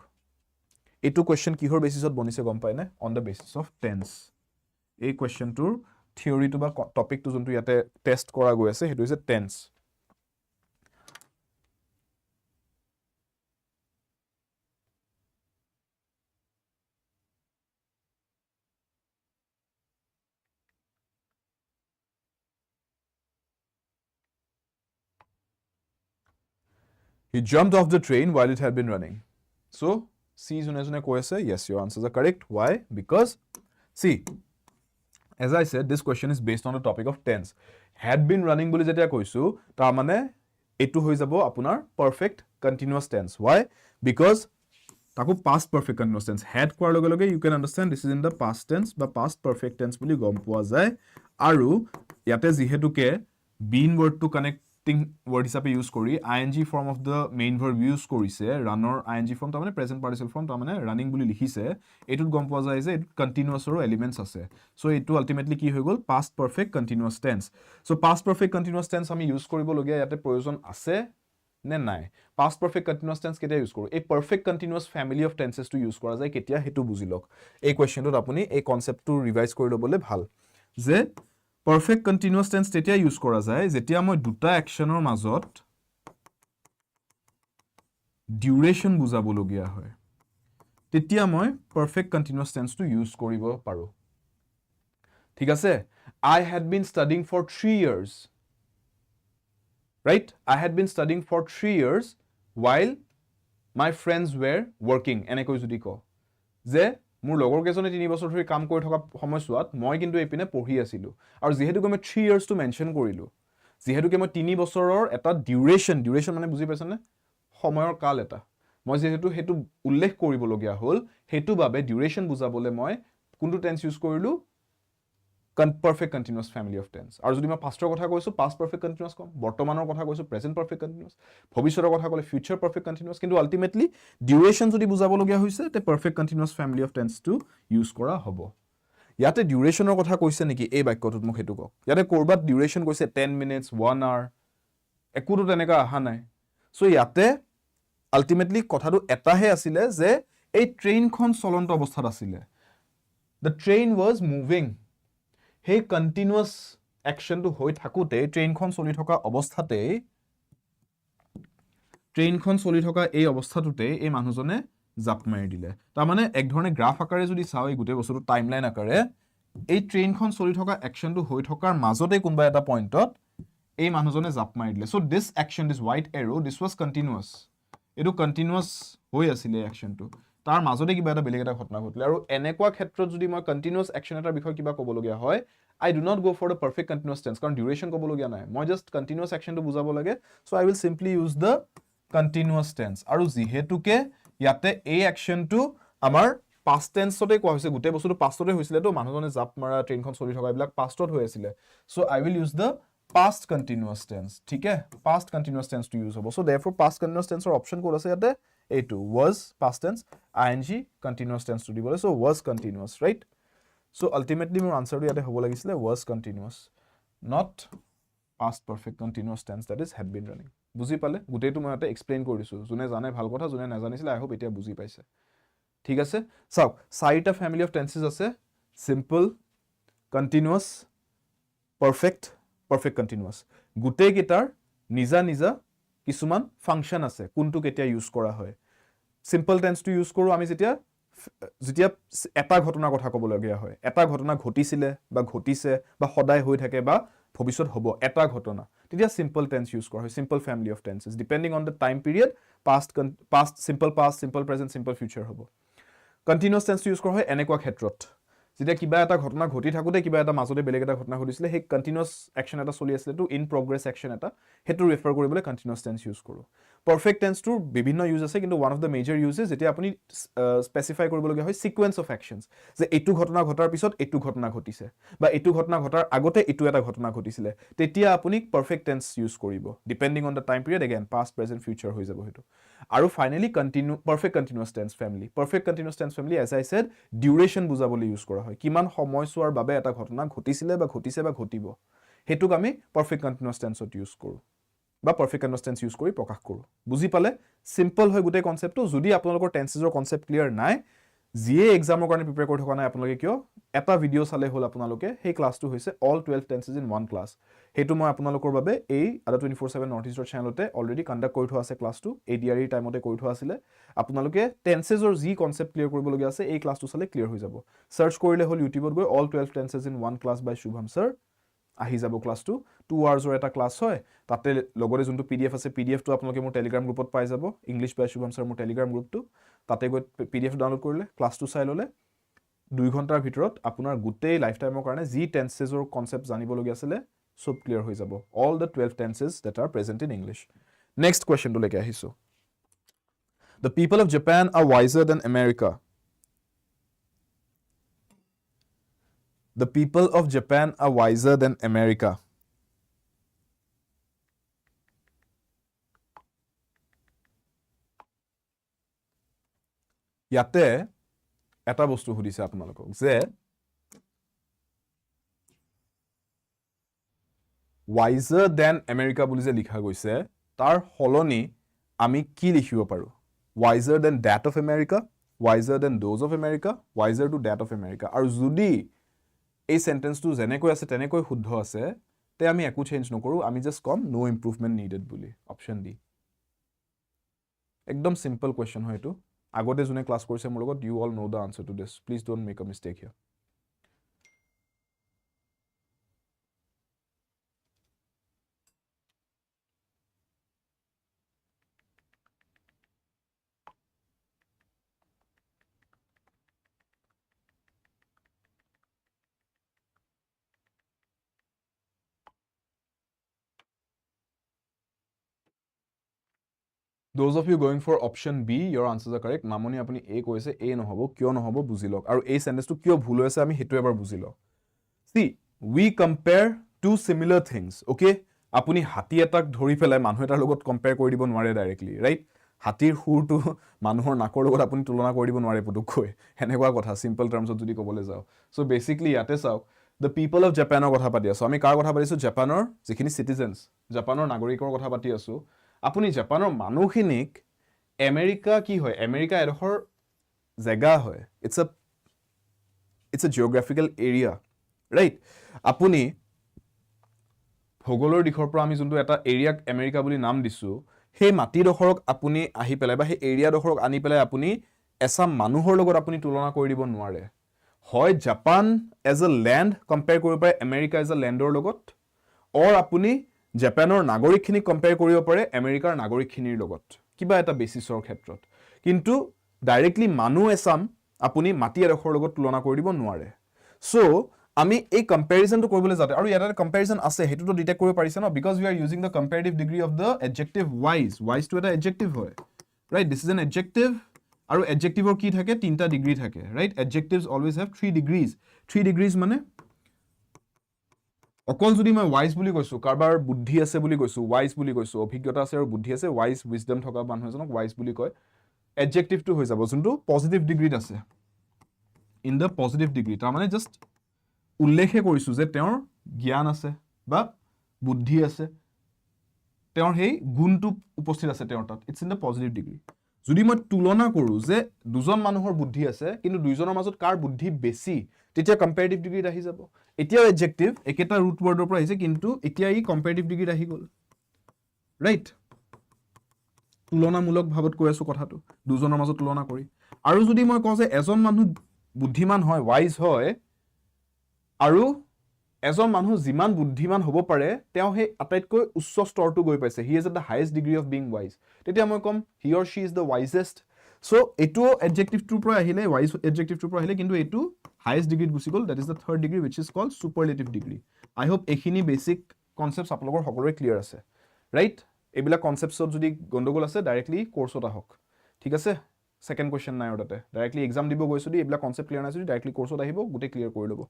এটো কোৱেশ্চন কিহৰ বেসিছত বনিছে গম পায় নে on the basis of tense এই কোৱেশ্চনটোৰ থিওৰিটো বা টপিকটো যোনটো ইয়াতে টেস্ট কৰা গৈ আছে হেতু হৈছে tense He jumped off the train while it had been running. So, C june কৈ আছে, yes, your answers are correct. Why? Because, see, as I said, this question is based on the topic of tense. Had been running বুলি যেতিয়া কৈছো, তাৰ মানে এটো হৈ যাব আপোনাৰ perfect continuous tense. Why? Because তাকো past perfect continuous tense. Had কোৱাৰ লগে লগে you can understand this is in the past tense বা past perfect tense বুলি গম পোৱা যায় আৰু ইয়াতে যিহেতুকে been word to connect word হিচাপে ইউজ কৰি ing form of the main verb use কৰিছে runৰ ing form তাৰ মানে present participle form তাৰ মানে running বুলি লিখিছে এটোত গম পোৱা যায় যে এটো continuous ৰ এলিমেন্টস আছে সো এটো আলটিমেটলি কি হৈ গল past perfect continuous tense so past perfect continuous tense আমি ইউজ কৰিব লগিয়া ইয়াতে প্ৰয়োজন আছে নে নাই past perfect continuous tense কেতিয়া ইউজ কৰো এই perfect continuous family of tenses to use কৰা যায় কেতিয়া হেতু বুজি লওক এই কোৱেশ্চনটোত আপুনি এই কনসেপ্টটো ৰিভাইজ কৰি লবলে ভাল যে perfect continuous tense তেতিয়া ইউজ কৰা যায় যেতিয়া মই দুটা অ্যাকশনৰ মাজত ডিউৰেচন বুজাব লগিয়া হয় তেতিয়া মই perfect continuous tense টো ইউজ কৰিব পাৰো ঠিক আছে I had been studying for 3 years right I had been studying for 3 years while my friends were working এনেকৈ যদি ক যে মোৰ লগৰ কেজনে 3 বছৰ ধৰি কাম কৰি থকা সময়ছোৱাত মই কিন্তু এপিনে পঢ়ি আছিলো আৰু যেহেতুকে মই 3 ইয়াৰ্স টু মেনশন কৰিলো যেহেতুকে মই 3 বছৰৰ এটা ডিউৰেচন মানে বুজি পাইছনে সময়ৰ কাল এটা মই যেহেতু হেতু উল্লেখ কৰিব লগিয়া হল হেতু বাবে ডিউৰেচন বুজাবলে মই কোনটো টেন্স ইউজ কৰিলো perfect continuous family of tense আৰু যদি মই পাষ্টৰ কথা কৈছো past perfect continuous কম বৰ্তমানৰ কথা কৈছো present perfect continuous ভৱিষ্যতৰ কথা কলে future perfect continuous কিন্তু আলটিমেটলি ডিউৰেচন যদি বুজাব লগিয়া হৈছে তে perfect continuous family of tense টো ইউজ কৰা হ'ব ইয়াতে ডিউৰেচনৰ কথা কৈছে নেকি এই বাক্যটোত মোক হেতু কক ইয়াতে কৰবাত ডিউৰেচন কৈছে 10 minutes 1 hour একোটো তেনেকা আহা নাই সো ইয়াতে আলটিমেটলি কথাটো এটাহে আছিল যে এই ট্ৰেইনখন চলন্ত অৱস্থাত আছিল the train was moving hey continuous action to হৈ থাকুতে ট্ৰেইনখন চলি থকা অৱস্থাতে ট্ৰেইনখন চলি থকা এই অৱস্থাটোতে এই মানুহজনে জাপ মাৰি দিলে তাৰ মানে এক ধৰণে গ্ৰাফ আকাৰে যদি চাও এই গুটে বস্তুটো টাইমলাইন আকাৰে এই ট্ৰেইনখন চলি থকা একচনটো হৈ থকাৰ মাজতে কোনবা এটা পইণ্টত এই মানুহজনে জাপ মাৰি দিলে so this action this white arrow this was continuous এটো কন্টিনিউয়াস হৈ আছিল অ্যাকশনটো তাৰ মাজতে কিবা এটা বেলেগ এটা ঘটনা ঘটিলে আৰু এনেকুৱা ক্ষেত্ৰত যদি মই কন্টিনিউয়াস অ্যাকশন এটাৰ বিষয় কিবা ক'ব লগিয়া হয় I do not go for the perfect continuous tense কাৰণ duration ক'ব লগিয়া নাই মই just continuous action টো বুজাব লাগে so I will simply use the continuous tense আৰু যেহেতুকে ইয়াতে এই action টো আমাৰ past tense তে কোৱা হৈছে গুটে বস্তুটো pastতে হৈছিল তো মানুহজনে জাপ মাৰা ট্ৰেইনখন চলি থকা এইবিলাক pastত হৈ আছিল so I will use the past continuous tense ঠিক আছে past continuous tense to use হ'ব so therefore past continuous tense ৰ অপচন কোড আছে ইয়াতে A2 was past tense ing continuous tense to দিবলে so was continuous right so ultimately মোৰ answer টো ইয়াতে হ'ব লাগিছিল was continuous not past perfect continuous tense that is had been running বুজি পালে গুটেটো মই ইয়াতে এক্সপ্লেইন কৰিছো যোনে জানে ভাল কথা যোনে নাজানিছিল I hope এতিয়া বুজি পাইছে ঠিক আছে চাওক চাৰিটা ফ্যামিলি অফ টেন্সেস আছে simple continuous perfect perfect continuous গুটে গিটাৰ নিজা নিজা কিছুমান ফাংচন আছে কোনটো কেতিয়া ইউজ কৰা হয় সিম্পল টেন্সটো ইউজ কৰো আমি যেতিয়া যেতিয়া এটা ঘটনাৰ কথা ক'বলগীয়া হয় এটা ঘটনা ঘটিছিলে বা ঘটিছে বা সদায় হৈ থাকে বা ভৱিষ্যত হ'ব এটা ঘটনা তেতিয়া সিম্পল টেন্স ইউজ কৰা হয় simple family of tenses depending on the time period past simple present simple future হ'ব কন্টিনিউয়াস টেন্স ইউজ কৰা হয় এনেকুৱা ক্ষেত্ৰত যেতিয়া কিবা এটা ঘটনা ঘটি থাকোতে কিবা এটা মাজতে বেলেগ এটা ঘটনা ঘটিছিলে সেই কন্টিনিউয়াস অ্যাকশন এটা চলি আছিল তো ইন প্ৰগ্ৰেছ অ্যাকশন এটা হেতু ৰেফাৰ কৰিবলৈ কন্টিনিউয়াস টেন্স ইউজ কৰো পাৰফেক্ট টেন্সটোৰ বিভিন্ন ইউজ আছে কিন্তু one of the major uses যেতিয়া আপুনি স্পেসিফাই কৰিবলগীয়া হয় সিকোয়েন্স অফ অ্যাকশনস যে এইটো ঘটনা ঘটাৰ পিছত এইটো ঘটনা ঘটিছে বা এইটো ঘটনা ঘটাৰ আগতে এইটো এটা ঘটনা ঘটিছিলে তেতিয়া আপুনি পাৰফেক্ট টেন্স ইউজ কৰিব depending on the time period again past present future হৈ যাব হেতু আৰু finally perfect continuous tense family perfect continuous tense family as I said duration বুজাবলৈ ইউজ কৰা হয় কিমান সময়ছোৱাৰ বাবে এটা ঘটনা ঘটিছিলে বা ঘটিছে বা ঘটিব হেতুক আমি পাৰফেক্ট কন্টিনিউয়াস টেন্সত ইউজ কৰো বা পাৰফেক্ট কন্টিনিউয়াস টেন্স ইউজ কৰি প্ৰকাশ কৰো বুজি পালে সিম্পল হয় গুটে কনসেপ্টটো যদি আপোনালোকৰ টেন্সেছৰ কনসেপ্ট ক্লিয়াৰ নাই জিএ এক্সামৰ কাৰণে প্ৰিপেয়াৰ কৰি থকা নাই আপোনালোকে কিয় এটা ভিডিও চালে হল আপোনালোকে সেই ক্লাসটো হৈছে all 12 tenses in one class হেতু মই আপোনালোকৰ বাবে এই আদা 24/7 নৰ্থ ইষ্টৰ চেনেলতে অলৰেডি কন্ডাক্ট কৰি থোৱা আছে ক্লাসটো এডিআৰই টাইমতে কৰি থোৱা আছিল আপোনালোকে টেন্সেছৰ যি কনসেপ্ট ক্লিয়াৰ কৰিবলগীয়া আছে এই ক্লাসটো চালে ক্লিয়াৰ হৈ যাব সাৰ্চ কৰিলে হল ইউটিউবত গৈ all 12 tenses in one class by Shubham sir আহি যাব ক্লাসটো 2 আৱাৰ্ছৰ এটা ক্লাস হয় তাতে লগৰে যোনটো পিডিএফ আছে পিডিএফটো আপোনালোকে মোৰ টেলিগ্ৰাম গ্ৰুপত পাই যাব ইংলিশ বাই শুভম স্যাৰ মোৰ টেলিগ্ৰাম গ্ৰুপটো তাতে গৈ পিডিএফ ডাউনলোড কৰিলে ক্লাসটো চাই ললে 2 ঘণ্টাৰ ভিতৰত আপোনাৰ গুটেই লাইফ টাইমৰ কাৰণে যি টেন্সেছৰ কনসেপ্ট জানিবলগীয়া আছিল সব ক্লিয়াৰ হৈ যাব all the 12 টেন্সেছ that are present in English next question to leke ahisu the people of Japan are wiser than America the people of Japan are wiser than America ইয়াতে এটা বস্তু সুধিছে আপোনালোকক যে wiser than America বুলি যে লিখা গৈছে তাৰ হলনি আমি কি লিখিব পাৰো wiser than that of America wiser than those of America wiser to that of America আৰু যদি এই সেন্টেন্সটো জেনেকৈ আছে তেনেকৈ শুদ্ধ আছে তে আমি একো চেঞ্জ নকৰো আমি জাস্ট কম নো ইমপ্ৰুভমেন্ট নিডেড বুলি অপচন ডি একদম সিম্পল কোৱেশ্চন হয় এটো আগতে জুনে ক্লাস কৰিছে মোৰ লগত you all know the answer to this please don't make a mistake here Those of you going for option B, your answers are correct. Mamoni apuni A koise A no hobo, kyo no hobo buzilok. Aru A sentence to kyo bhulo ase ami hetu ebar buzilok. See, we compare two similar things, okay? Apuni hati etak dhori pelai manhu etar logot compare kori dibo nware directly, right? Hatir hur to manuhor nakor logot apuni tulona kori dibo nware putukkoi. Henekwa kotha simple terms ot jodi kobole jao. So basically yate sauk the people of Japan or kotha pati asu. Ami kar kotha pati asu Japanor jikhini citizens, Japanor nagorikor kotha pati asu. আপুনি জাপানৰ মানুহখিনিক America কি হয় America এডখৰ জায়গা হয় it's a geographical area right আপুনি ভূগোলৰ দিশৰ পৰা আমি যোনটো এটা এৰিয়াক আমেৰিকা বুলি নাম দিছো সেই মাটি দখৰক আপুনি আহি পেলাই বা সেই এৰিয়া দখৰক আনি পেলাই আপুনি এছাম মানুহৰ লগত আপুনি তুলনা কৰি দিব নোৱাৰে হয় Japan as a land compare কৰিব পাৰে আমেৰিকা এজ এ ল্যান্ডৰ লগত অৰ আপুনি জাপানৰ নাগৰিকখিনি কম্পেয়াৰ কৰিব পাৰে আমেৰিকাৰ নাগৰিকখিনিৰ লগত কিবা এটা বেসিছৰ ক্ষেত্ৰত কিন্তু ডাইৰেক্টলি মানুহ এছাম আপুনি মাটি এডখৰ লগত তুলনা কৰি দিব নোৱাৰে সো আমি এই কম্পেৰিজনটো কৰিবলৈ যাতে আৰু ইয়াৰ কম্পেৰিজন আছে হেতুটো ডিটেক্ট কৰিব পাৰিছে ন because we are using the comparative degree of the adjective wise to এটা এডজেক্টিভ হয় right this is an adjective আৰু এডজেক্টিভৰ কি থাকে তিনটা ডিগ্ৰী থাকে right adjectives always have 3 degrees 3 degrees মানে অকল যদি মই ওয়াইজ বুলি কৈছো কাৰবাৰ বুদ্ধি আছে বুলি কৈছো ওয়াইজ বুলি কৈছো অভিজ্ঞতা আছে আৰু বুদ্ধি আছে ওয়াইজ উইজডম থকা মানুহ এজনক ওয়াইজ বুলি কয় এডজেক্টিভটো হৈ যাব যোনটো পজিটিভ ডিগ্ৰীত আছে ইন দ্য পজিটিভ ডিগ্ৰী তাৰ মানে জাস্ট উল্লেখে কৰিছো যে তেওঁৰ জ্ঞান আছে বা বুদ্ধি আছে তেওঁৰ সেই গুণটো উপস্থিত আছে তেওঁৰ তাত it's in the positive degree যদি মই তুলনা কৰো যে দুজন মানুহৰ বুদ্ধি আছে কিন্তু দুইজনৰ মাজত কাৰ বুদ্ধি বেছি তেতিয়া কম্পেৰেটিভ ডিগ্ৰীত আহি যাব এতিয়া এডজেক্টিভ একেটা ৰুট ওয়াৰ্ডৰ পৰা আহিছে কিন্তু এতিয়া ই কম্পেৰেটিভ ডিগ্ৰীত আহি গল ৰাইট তুলনামূলক ভাৱত কৈ আছো কথাটো দুজনৰ মাজত তুলনা কৰি আৰু যদি মই কওঁ যে এজন মানুহ বুদ্ধিমান হয় ওয়াইজ হয় আৰু এজন মানুহ যিমান বুদ্ধিমান হ'ব পাৰে তেওঁ সেই আটাইতকৈ উচ্চ স্তৰটো গৈ পাইছে he is at the highest degree of being wise তেতিয়া মই কম হি অৰ शी ইজ দ্য ওয়াইজেষ্ট সো এটো এডজেক্টিভটোৰ পৰা আহিলে ওয়াইজ এডজেক্টিভটোৰ পৰা আহিলে কিন্তু এটো হাইয়েষ্ট ডিগ্ৰীত গুচি গ'ল that is the third degree which is called superlative degree I hope এইখিনি বেসিক কনসেপ্টস আপোনালোকৰ সকলোৰে ক্লিয়াৰ আছে ৰাইট এইবিলাক কনসেপ্টছত যদি গণ্ডগোল আছে ডাইৰেক্টলি কোৰ্সত আহক ঠিক আছে সেকেন্ড কোৱেশ্চন নাই ওটাতে ডাইৰেক্টলি এক্সাম দিব গৈছো দি এইবিলাক কনসেপ্ট ক্লিয়াৰ নাই যদি ডাইৰেক্টলি কোৰ্সত আহিব গুটে ক্লিয়াৰ কৰি ল'ব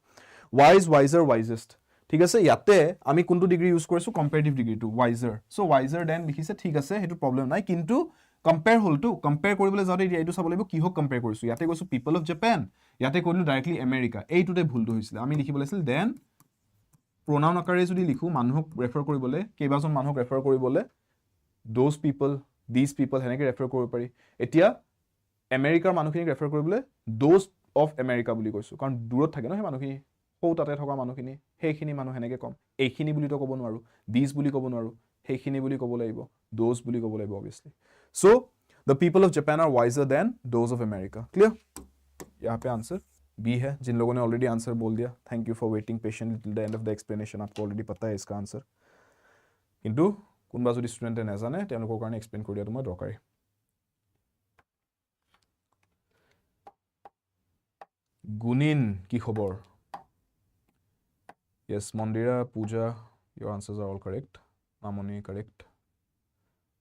ওয়াইজ ওয়াইজাৰ ওয়াইজেষ্ট ঠিক আছে ইয়াতে আমি কোনটো ডিগ্ৰী ইউজ কৰিছো কম্পাৰেটিভ ডিগ্ৰীটো ওয়াইজাৰ সো ওয়াইজাৰ দেন লিখিছে ঠিক আছে হেতু প্ৰবলেম নাই কিন্তু কম্পেয়াৰ হলটো কম্পেয়াৰ কৰিবলৈ যাওঁতে এইটো চাব লাগিব কিহক কম্পেয়াৰ কৰিছো ইয়াতে কৈছো পিপল অফ জাপান ইয়াতে কৈলো ডাইৰেক্টলি আমেৰিকা এইটোতে ভুলটো হৈছিল আমি লিখিব লাগিছিল দেন pronoun আকাৰে যদি লিখো মানুহক ৰেফাৰ কৰিবলৈ কেইবাজন মানুহক ৰেফাৰ কৰিবলৈ those people these people হেনেকে ৰেফাৰ কৰিব পাৰি এতিয়া আমেৰিকাৰ মানুহখিনিক ৰেফাৰ কৰিবলৈ those of America বুলি কৈছো কাৰণ দূৰত থাকে ন সেই মানুহখিনি সৌ তাতে থকা মানুহখিনি সেইখিনি মানুহ হেনেকে কম এইখিনি বুলি তো ক'ব নোৱাৰো these বুলি ক'ব নোৱাৰো সেইখিনি বুলি ক'ব লাগিব those বুলি ক'ব লাগিব obviously so the people of Japan are wiser than those of America clear यहाँ पे आंसर बी है जिन लोगों ने ऑलरेडी आंसर बोल दिया thank you for waiting patiently till the end of the explanation आपको ऑलरेडी पता है इसका आंसर किंतु কোনবা যদি স্টুডেন্টে নাজানে তেওঁলোকৰ কাৰণে এক্সপ্লেইন কৰি দিয়াটো মই দৰকাৰী গুনিন কি খবৰ yes মন্দিৰা পূজা your answers are all correct Mamoni correct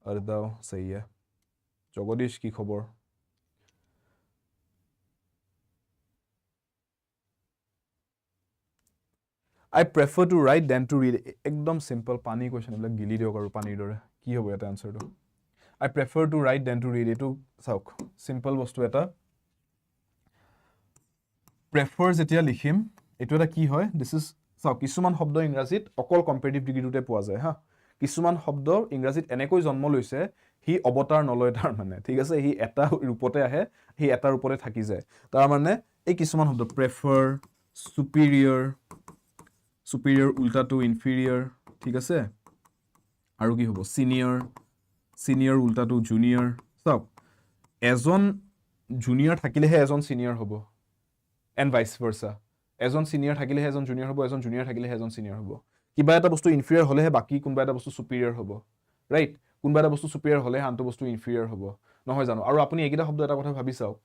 अर्दाव सही है জগদীশ কি খবৰ I prefer to write than to read. एकदम simple पानी question एबला गिली दियो करू पानी दरे की होबो एटा आंसर तो I prefer to write than to read एटु साउक simple বস্তু এটা prefer যেতিয়া লিখিম এটু এটা কি হয় this is সাউক কিছুমান শব্দ ইংৰাজীত অকল কম্পাৰেটিভ ডিগ্ৰীটোতে পোৱা যায় হা কিছুমান শব্দ ইংৰাজীত এনেকৈ জন্ম লৈছে হি অবতাৰ নলয় তাৰ মানে ঠিক আছে হি এটা ৰূপতে আহে হি এটা ৰূপতে থাকি যায় তাৰ মানে এই কিছুমান শব্দ prefer superior ulta to inferior ঠিক আছে আৰু কি হ'ব senior ulta to junior সব এজন জুনিয়ৰ থাকিলেহে এজন সিনিয়ৰ হ'ব and vice versa এজন সিনিয়ৰ থাকিলেহে এজন জুনিয়ৰ হ'ব এজন জুনিয়ৰ থাকিলেহে এজন সিনিয়ৰ হ'ব কিবা এটা বস্তু ইনফিৰিয়ৰ হলেহে বাকি কোনবা এটা বস্তু সুপিৰিয়ৰ হ'ব ৰাইট কোনবা এটা বস্তু সুপিৰিয়ৰ হলে আনটো বস্তু ইনফিৰিয়ৰ হ'ব নহয় জানো আৰু আপুনি একিটা শব্দ এটা কথা ভাবি চাওক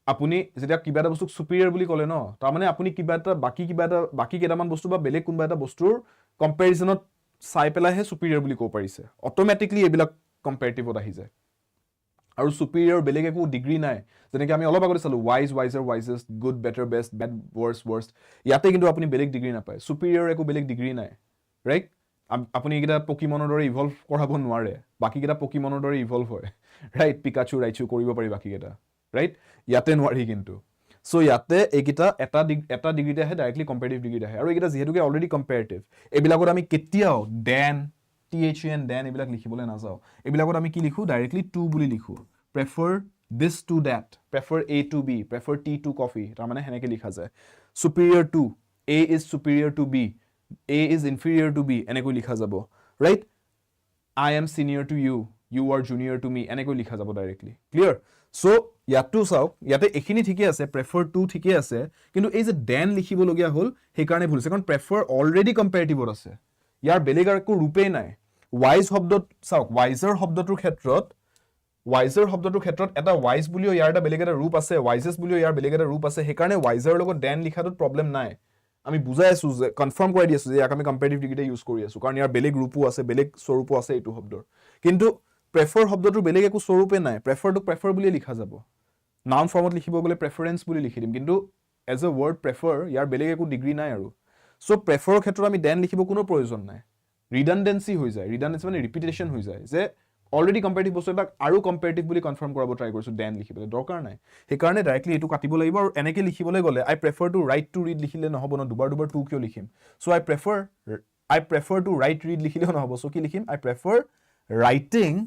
আপুনি যেতিয়া কিবা এটা বস্তু সুপিৰিয়ৰ বুলি ক'লে ন তাৰ মানে আপুনি কিবা এটা বাকি কেইটামান বস্তু বা বেলেগ কোনবা এটা বস্তুৰ কম্পেৰিজনত চাই পেলাইহে সুপিৰিয়ৰ বুলি ক'ব পাৰিছে অটোমেটিকলি এবিলাক কম্পেৰেটিভত আহি যায় আৰু সুপিৰিয়ৰ বেলেগ একো ডিগ্ৰী নাই যেনেকৈ আমি অলপ আগতে চালো wise wiser wisest good better best bad worst ইয়াতে কিন্তু আপুনি বেলেগ ডিগ্ৰী নাপায় সুপিৰিয়ৰ একো বেলেগ ডিগ্ৰী নাই ৰাইট আপুনি একিটা পকিমনৰ দৰে ইভলভ কৰাব নোৱাৰে বাকি কেইটা পকিমনৰ দৰে ইভলভ হয় ৰাইট পিকাচু ৰাইচু কৰিব পাৰি বাকি কেইটা ৰাইট ইয়াতে নোৱাৰি কিন্তু সো ইয়াতে একিটা এটা ডিগ্ৰীতে আহে ডাইৰেক্টলি কম্পাৰেটিভ ডিগ্ৰীতে আহে আৰু একিটা যেহেতুকে অলৰেডি কম্পাৰেটিভ এবিলাকত আমি কেতিয়াও দেন THN দেন এবিলাক লিখিবলৈ নাযাও এবিলাকত আমি কি লিখো ডাইৰেক্টলি টু বুলি লিখো prefer this to that prefer A to B prefer tea to coffee তাৰ মানে হেনেকে লিখা যায় superior to A is superior to B A is inferior to B এনেকৈ লিখা যাব right I am senior to you you are junior to me এনেকৈ লিখা যাব ডাইৰেক্টলি ক্লিয়াৰ সো ইয়াতো চাওক ইয়াতে এখিনি ঠিকে আছে prefer to ঠিকে আছে কিন্তু এই যে দেন লিখিব লগিয়া হল সেই কাৰণে ভুল আছে কাৰণ prefer অলৰেডি কম্পাৰেটিভত আছে ইয়াৰ বেলেগ আৰু একো ৰূপেই নাই ওয়াইজ শব্দত চাওক ওয়াইজাৰ শব্দটোৰ ক্ষেত্ৰত এটা ওয়াইজ বুলিও ইয়াৰ এটা বেলেগ এটা ৰূপ আছে ওয়াইজেস বুলিও ইয়াৰ বেলেগ এটা ৰূপ আছে সেই কাৰণে ওয়াইজাৰ লগত দেন লিখাটোত প্ৰবলেম নাই আমি বুজাই আছো যে কনফাৰ্ম কৰি দি আছো যে আমি কম্পাৰেটিভ ডিগ্ৰীতে ইউজ কৰি আছো কাৰণ ইয়াৰ বেলেগ ৰূপো আছে বেলেগ স্বৰূপো আছে এইটো শব্দৰ কিন্তু প্ৰেফাৰ শব্দটোৰ বেলেগ একো স্বৰূপে নাই প্ৰেফাৰটো প্ৰেফাৰ বুলি লিখা যাব নাউন ফৰ্মত লিখিব গলে প্ৰেফাৰেন্স বুলি লিখি দিম কিন্তু এজ এ ওয়াৰ্ড প্ৰেফাৰ ইয়াৰ বেলেগ একো ডিগ্ৰী নাই আৰু সো প্ৰেফাৰৰ ক্ষেত্ৰত আমি দেন লিখিব কোনো প্ৰয়োজন নাই ৰিডানডেন্সি হৈ যায় ৰিডানডেন্সি মানে ৰিপিটেশন হৈ যায় যে অলৰেডি কম্পাৰেটিভ বস্তু এটা আৰু কম্পাৰেটিভ বুলি কনফাৰ্ম কৰাব ট্ৰাই কৰিছো দেন লিখিবলৈ দৰকাৰ নাই সেই কাৰণে ডাইৰেক্টলি এটো কাটিব লাগিব আৰু এনেকে লিখিবলৈ গলে I prefer to write to read লিখিলে নহব ন দুবাৰ টু কিয় লিখিম so I prefer to write read লিখিলেও নহব সো কি লিখিম I prefer writing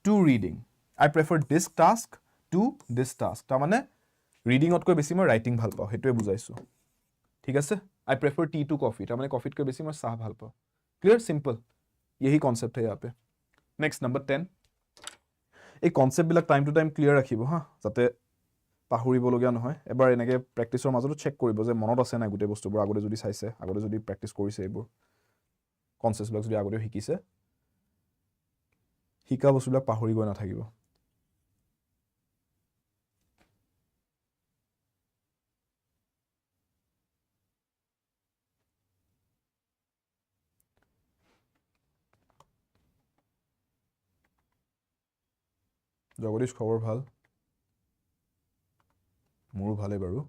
to reading I prefer this task to this task তাৰ মানে ৰিডিংতকৈ বেছি মই ৰাইটিং ভাল পাওঁ হেতুৱে বুজাইছো ঠিক আছে I prefer tea to coffee তাৰ মানে কফিতকৈ বেছি মই চাহ ভাল পাওঁ ক্লিয়াৰ সিম্পল यही कॉन्सेप्ट है यहाँ पे Next, number 10. এই কনসেপ্টবিলাক টাইম টু টাইম ক্লিয়াৰ ৰাখিব হা যাতে পাহৰিবলগীয়া নহয় এবাৰ এনেকৈ প্ৰেক্টিছৰ মাজতো চেক কৰিব যে মনত আছে নাই গোটেই বস্তুবোৰ আগতে যদি চাইছে আগতে যদি প্ৰেক্টিছ কৰিছে এইবোৰ কনসেপ্টবিলাক যদি আগতে শিকিছে শিকা বস্তুবিলাক পাহৰি গৈ নাথাকিব জগদীশ খবৰ ভাল মোৰো ভালে বাৰু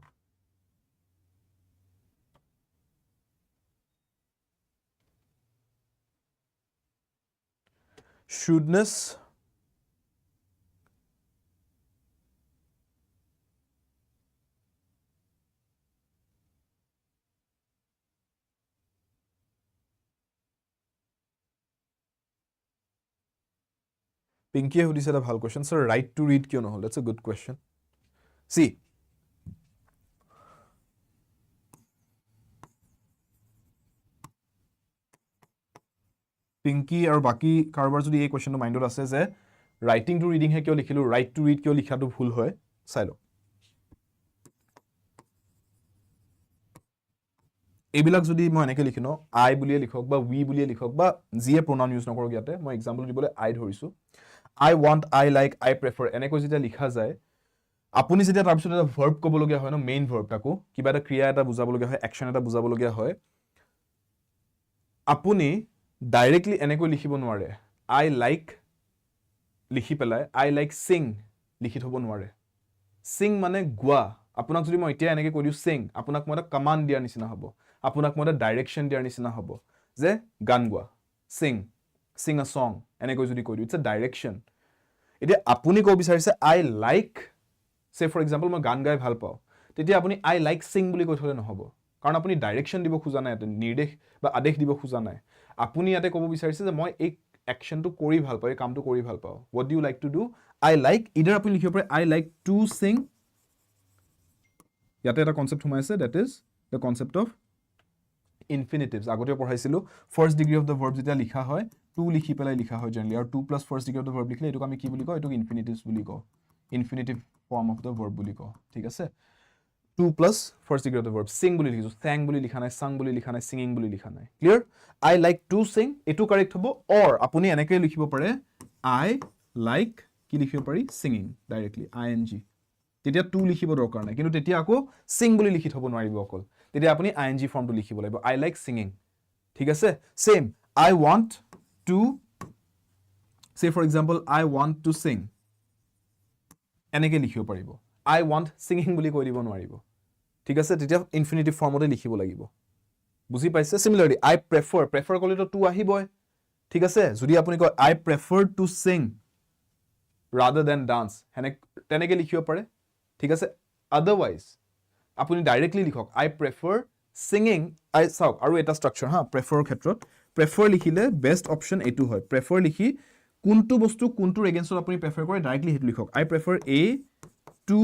shrewdness পিংকিয়ে সুধিছে এটা ভাল question sir right to read কিয় নহল দ্যাটস আ গুড কোৱেশ্চন সি পিংকি আৰু বাকি কাৰোবাৰ যদি এই কোৱেশ্চনটো মাইণ্ডত আছে যে ৰাইটিং টু ৰিডিং হে কিয় লিখিলো ৰাইট টু ৰিড কিয় লিখাটো ভুল হয় চাই লওক এইবিলাক যদি মই এনেকৈ লিখি ন আই বুলিয়ে লিখক বা উই বুলিয়ে লিখক বা যিয়ে প্ৰনাউন ইউজ নকৰক ইয়াতে মই এক্সাম্পল দিবলৈ আই ধৰিছো আই ৱান্ট আই লাইক আই প্ৰেফাৰ এনেকৈ যেতিয়া লিখা যায় আপুনি যেতিয়া তাৰপিছত এটা ভাৰ্ব ক'বলগীয়া হয় ন মেইন ভাৰ্ব তাকো কিবা এটা ক্ৰিয়া এটা বুজাবলগীয়া হয় একশ্যন এটা বুজাবলগীয়া হয় আপুনি ডাইৰেক্টলি এনেকৈ লিখিব নোৱাৰে আই লাইক লিখি পেলাই আই লাইক সিং লিখি থ'ব নোৱাৰে সিং মানে গোৱা আপোনাক যদি মই এতিয়া এনেকৈ কৈ দিওঁ সিং আপোনাক মই এটা কমাণ্ড দিয়াৰ নিচিনা হ'ব আপোনাক মই এটা ডাইৰেকশ্যন দিয়াৰ নিচিনা হ'ব যে গান গোৱা সিং সিং আ সং এনেকৈ যদি কৈ দিওঁ ইটছ এ ডাইৰেকশ্যন এতিয়া আপুনি ক'ব বিচাৰিছে আই লাইক সে ফৰ এক্সাম্পল মই গান গাই ভাল পাওঁ তেতিয়া আপুনি আই লাইক সিং বুলি কৈ থ'লে নহ'ব কাৰণ আপুনি ডাইৰেকশ্যন দিব খোজা নাই ইয়াতে নিৰ্দেশ বা আদেশ দিব খোজা নাই আপুনি ইয়াতে ক'ব বিচাৰিছে যে মই এই একশ্যনটো কৰি ভাল পাওঁ এই কামটো কৰি ভাল পাওঁ what do you like to do I like either আপুনি লিখিব পাৰে আই লাইক টু সিং ইয়াতে এটা কনচেপ্ট সোমাইছে that is the concept of infinitives আগতে পঢ়াইছিলোঁ first degree of the verb যেতিয়া লিখা হয় টু লিখি পেলাই লিখা হয় জেনেৰেলি আৰু to plus first degree of the verb লিখিলে এইটোক আমি কি বুলি কওঁ এইটোক ইনফিনিটিভছ বুলি কওঁ infinitive form of the verb বুলি কওঁ ঠিক আছে to plus first degree of the verb sing বুলি লিখিছোঁ থেং বুলি লিখা নাই চাং বুলি লিখা নাই ছিঙিং বুলি লিখা নাই clear I like to Singh এইটো কাৰেক্ট হ'ব অৰ আপুনি এনেকৈ লিখিব পাৰে আই লাইক কি লিখিব পাৰি ছিঙিং ডাইৰেক্টলি আই এন জি তেতিয়া টু লিখিব দৰকাৰ নাই কিন্তু তেতিয়া আকৌ সিং বুলি লিখি থ'ব নোৱাৰিব অকল তেতিয়া আপুনি আই এন জি ফৰ্মটো লিখিব লাগিব আই লাইক ছিঙিং ঠিক আছে same I want to say for example I want to sing এনেকৈ লিখিব পাৰিব আই ৱান্ট ছিঙিং বুলি কৈ দিব নোৱাৰিব ঠিক আছে তেতিয়া ইনফিনিটিভ ফৰ্মতে লিখিব লাগিব বুজি পাইছে চিমিলাৰলি আই প্ৰেফাৰ কৰিলেতো টু আহিবই ঠিক আছে যদি আপুনি কয় আই prefer two Sing ৰাদাৰ then dance তেনেকৈ লিখিব পাৰে ঠিক আছে আদাৰৱাইজ আপুনি ডাইৰেক্টলি লিখক আই প্ৰেফাৰ ছিঙিং আই চাওক আৰু এটা ষ্ট্ৰাকচাৰ হা প্ৰেফাৰৰ ক্ষেত্ৰত প্ৰেফাৰ লিখিলে বেষ্ট অপশ্যন এইটো হয় প্ৰেফাৰ লিখি কোনটো বস্তু কোনটোৰ এগেইনষ্টত আপুনি প্ৰেফাৰ কৰে ডাইৰেক্টলি সেইটো লিখক I prefer A to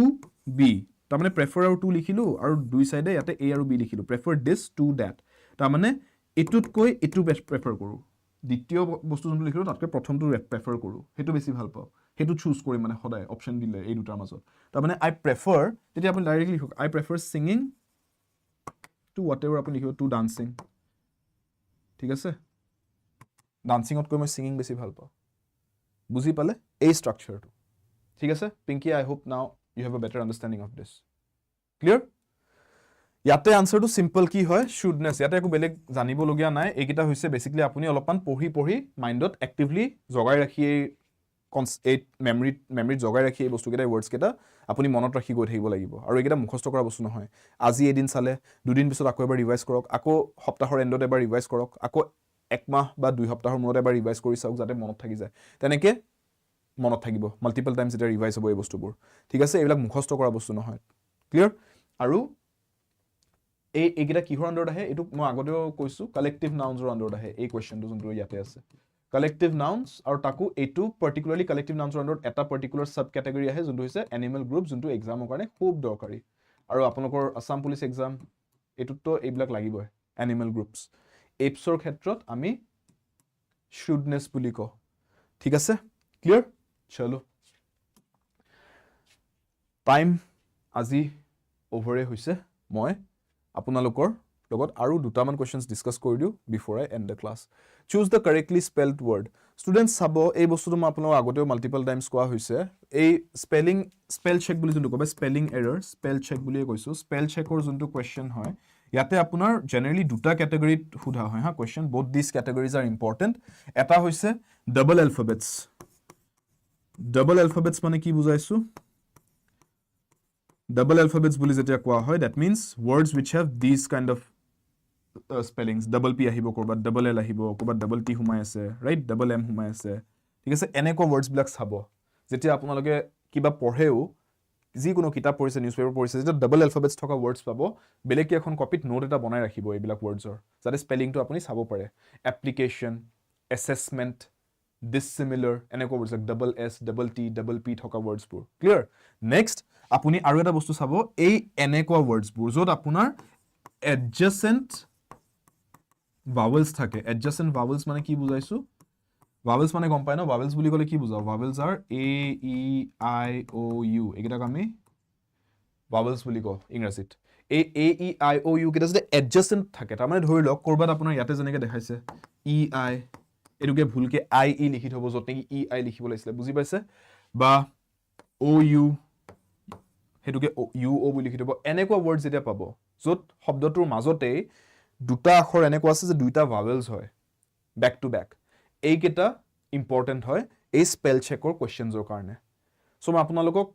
B তাৰমানে প্ৰেফাৰ আৰু টু লিখিলোঁ আৰু দুই চাইডে ইয়াতে এ আৰু বি লিখিলোঁ প্ৰেফাৰ দিছ টু ডেট তাৰমানে এইটোতকৈ এইটো প্ৰেফাৰ কৰোঁ দ্বিতীয় বস্তু যোনটো লিখিলোঁ তাতকৈ প্ৰথমটো প্ৰেফাৰ কৰোঁ সেইটো বেছি ভাল পাওঁ সেইটো চুজ কৰিম মানে সদায় অপশ্যন দিলে এই দুটাৰ মাজত তাৰমানে আই প্ৰেফাৰ তেতিয়া আপুনি ডাইৰেক্টলি লিখক I prefer ছিঙিং two what ever আপুনি লিখিব টু ডান্সিং ঠিক আছে ডান্সিঙতকৈ মই ছিঙিং বেছি ভাল পাওঁ বুজি পালে এই ষ্ট্ৰাকচাৰটো ঠিক আছে Pinky I hope now you have a better understanding of this clear ইয়াতে আনচাৰটো চিম্পল কি হয় শ্বুডনেছ ইয়াতে একো বেলেগ জানিবলগীয়া নাই এইকেইটা হৈছে বেছিকলি আপুনি অলপমান পঢ়ি মাইণ্ডত এক্টিভলি জগাই ৰাখি এই মেমৰিত জগাই ৰাখি এই বস্তুকেইটা ৱৰ্ডছকেইটা আপুনি মনত ৰাখি গৈ থাকিব লাগিব আৰু এইকেইটা মুখস্থ কৰা বস্তু নহয় আজি এদিন চালে দুদিন পিছত আকৌ এবাৰ ৰিভাইজ কৰক আকৌ সপ্তাহৰ এণ্ডত এবাৰ ৰিভাইজ কৰক আকৌ একমাহ বা 2 সপ্তাহৰ মূৰত এবাৰ ৰিভাইজ কৰি চাওক যাতে মনত থাকি যায় তেনেকৈ মনত থাকিব মাল্টিপল টাইমছ যেতিয়া ৰিভাইজ হ'ব এই বস্তুবোৰ ঠিক আছে এইবিলাক মুখস্থ কৰা বস্তু নহয় ক্লিয়াৰ আৰু এইকেইটা কিহৰ আণ্ডাৰত আহে এইটো মই আগতেও কৈছোঁ কালেক্টিভ নাউন্সৰ আণ্ডাৰত আহে এই কুৱেশ্যনটো যোনটো ইয়াতে আছে কালেক্টিভ নাউন্স আৰু তাকো এইটো পাৰ্টিকুলাৰলি কালেক্টিভ নাউন্সৰ আণ্ডাৰত এটা পাৰ্টিকুলাৰ সাব কেটেগৰী আহে যোনটো হৈছে এনিমেল গ্ৰুপ যোনটো এক্সামৰ কাৰণে খুব দৰকাৰী আৰু আপোনালোকৰ আছাম পুলিচ এক্সাম এইটোতো এইবিলাক লাগিবই এনিমেল গ্ৰুপছ এপছৰ ক্ষেত্ৰত আমি শ্বুডনেছ বুলি কওঁ ঠিক আছে ক্লিয়াৰ চলো টাইম আজি অভাৰে হৈছে মই আপোনালোকৰ লগত আৰু দুটামান কোৱেশ্চনছ ডিসকাস কৰি দিও before I end the class choose the correctly spelled word students চাব এই বস্তুটো মই আপোনালোকক আগতেও মাল্টিপল টাইমছ কোৱা হৈছে এই স্পেল চেক বুলি যোনটো কয় স্পেলিং এৰৰ স্পেল চেক বুলিয়ে কৈছো স্পেল চেকৰ যোনটো কোৱেশ্চন হয় ইয়াতে আপোনাৰ জেনাৰেলি দুটা ক্যাটাগৰীত সোধা হয় হা question both these categories are important এটা হৈছে ডাবল এলফাবেটছ মানে কি বুজাইছো double alphabets বুলি যেতিয়া কোৱা হয় that means words which have these kind of spellings double p আহিব কৰবাত double l আহিব কৰবাত double t হুমাই আছে right double m হুমাই আছে ঠিক আছে এনেকুৱা words বিলাক চাব যেতিয়া আপোনালোকে কিবা পঢ়েও যিকোনো কিতাপ পঢ়িছে নিউজপেপাৰ পঢ়িছে যেতিয়া ডাবল এলফাবেটছ থকা words পাব বেলেগ এখন কপিত নোট এটা বনাই ৰাখিব এইবিলাক wordsৰ যাতে স্পেলিংটো আপুনি চাব পাৰে application assessment dissimilar এনেকুৱা words like double s double t double p থকা words বোৰ clear next আপুনি আৰু এটা বস্তু চাব এই এনেকুৱা words বোৰ যত আপোনাৰ adjacent vowels থাকে adjacent vowels মানে কি বুজাইছো vowels মানে গম পায় ন vowels বুলি ক'লে কি বুজাও vowels are a e i o u একেটাক আমি vowels বুলি কওঁ ইংৰাজীত এই a e i o u কেটা যদি adjacent থাকে তাৰ মানে ধৰি লওক কৰবাত আপোনাৰ ইয়াতে যেনেকৈ দেখাইছে e i এটুকে ভুলকে i e লিখি থব যত নেকি e i লিখিব লাগিছিল বুজি পাইছে বা o u হেতুকে u o বুলি লিখি থব এনেকুৱা words যেতিয়া পাব যত শব্দটোৰ মাজতে দুটা আখৰ এনেকুৱা আছে যে দুইটা vowels হয় back to back এইকেটা ইম্পৰ্টেন্ট হয় এই স্পেল চেকৰ কোৱেশ্চনছৰ কাৰণে সো মই আপোনালোকক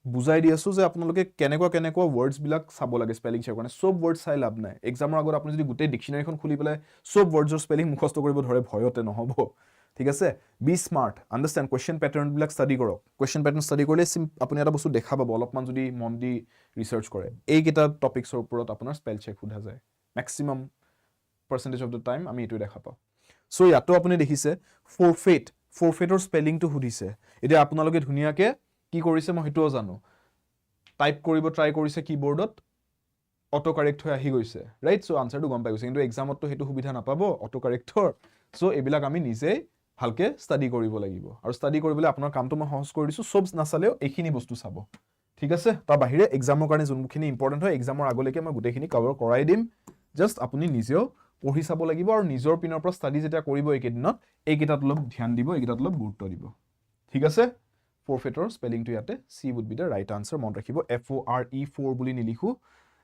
বুজাই দি আছো যে আপোনালোকে কেনেকুৱা words বিলাক চাব লাগে স্পেলিং চেকৰ কাৰণে সব words চাই লাভ নাই এক্সামৰ আগত আপুনি যদি গোটেই ডিকশনাৰীখন খুলি পেলাই সব wordsৰ স্পেলিং মুখস্থ কৰিব ধৰে ভয়তে নহব ঠিক আছে বি স্মাৰ্ট আন্ডাৰস্ট্যান্ড কোৱেশ্চন প্যাটাৰ্ন বিলাক ষ্টাডি কৰক কোৱেশ্চন প্যাটাৰ্ন ষ্টাডি কৰিলে আপুনি এটা বস্তু দেখা পাব অলপমান যদি মন দি ৰিসাৰ্চ কৰে এই কিটা টপিকছৰ ওপৰত আপোনাৰ স্পেল চেক সোধা যায় maximum percentage of the time আমি এটো দেখা পাওঁ সো ইয়াতো আপুনি দেখিছে ফৰফেটৰ স্পেলিংটো সুধিছে এতিয়া আপোনালোকে ধুনিয়াকে কি কৰিছে মই হেতুও জানো টাইপ কৰিব ট্ৰাই কৰিছে কিবোৰ্ডত অটো কাৰেক্ট হৈ আহি গৈছে ৰাইট সো আনসাৰটো গম পাই গৈছে কিন্তু এক্সামত তো হেতু সুবিধা নাপাব অটো কাৰেক্টৰ সো এবিলাক আমি নিজে ভালকে ষ্টাডি কৰিব লাগিব আৰু ষ্টাডি কৰিবলৈ আপোনাৰ কামটো মই সহজ কৰি দিছো সব নাচালেও এইখিনি বস্তু চাব ঠিক আছে তাৰ বাহিৰে এক্সামৰ কাৰণে যোনখিনি ইম্পৰ্টেন্ট হয় এক্সামৰ আগলৈকে মই গোটেইখিনি কভাৰ কৰাই দিম জাস্ট আপুনি নিজেও পঢ়ি চাব লাগিব আৰু নিজৰ পিনৰ পৰা ষ্টাডি যেতিয়া কৰিব এইকেদিনত এইকেইটাত অলপ ধ্যান দিব এইকেইটাত অলপ গুৰুত্ব দিব ঠিক আছে ফৰফেটৰ স্পেলিংটো ইয়াতে সি would be the right answer মন ৰাখিব f o r e 4 বুলি নিলিখো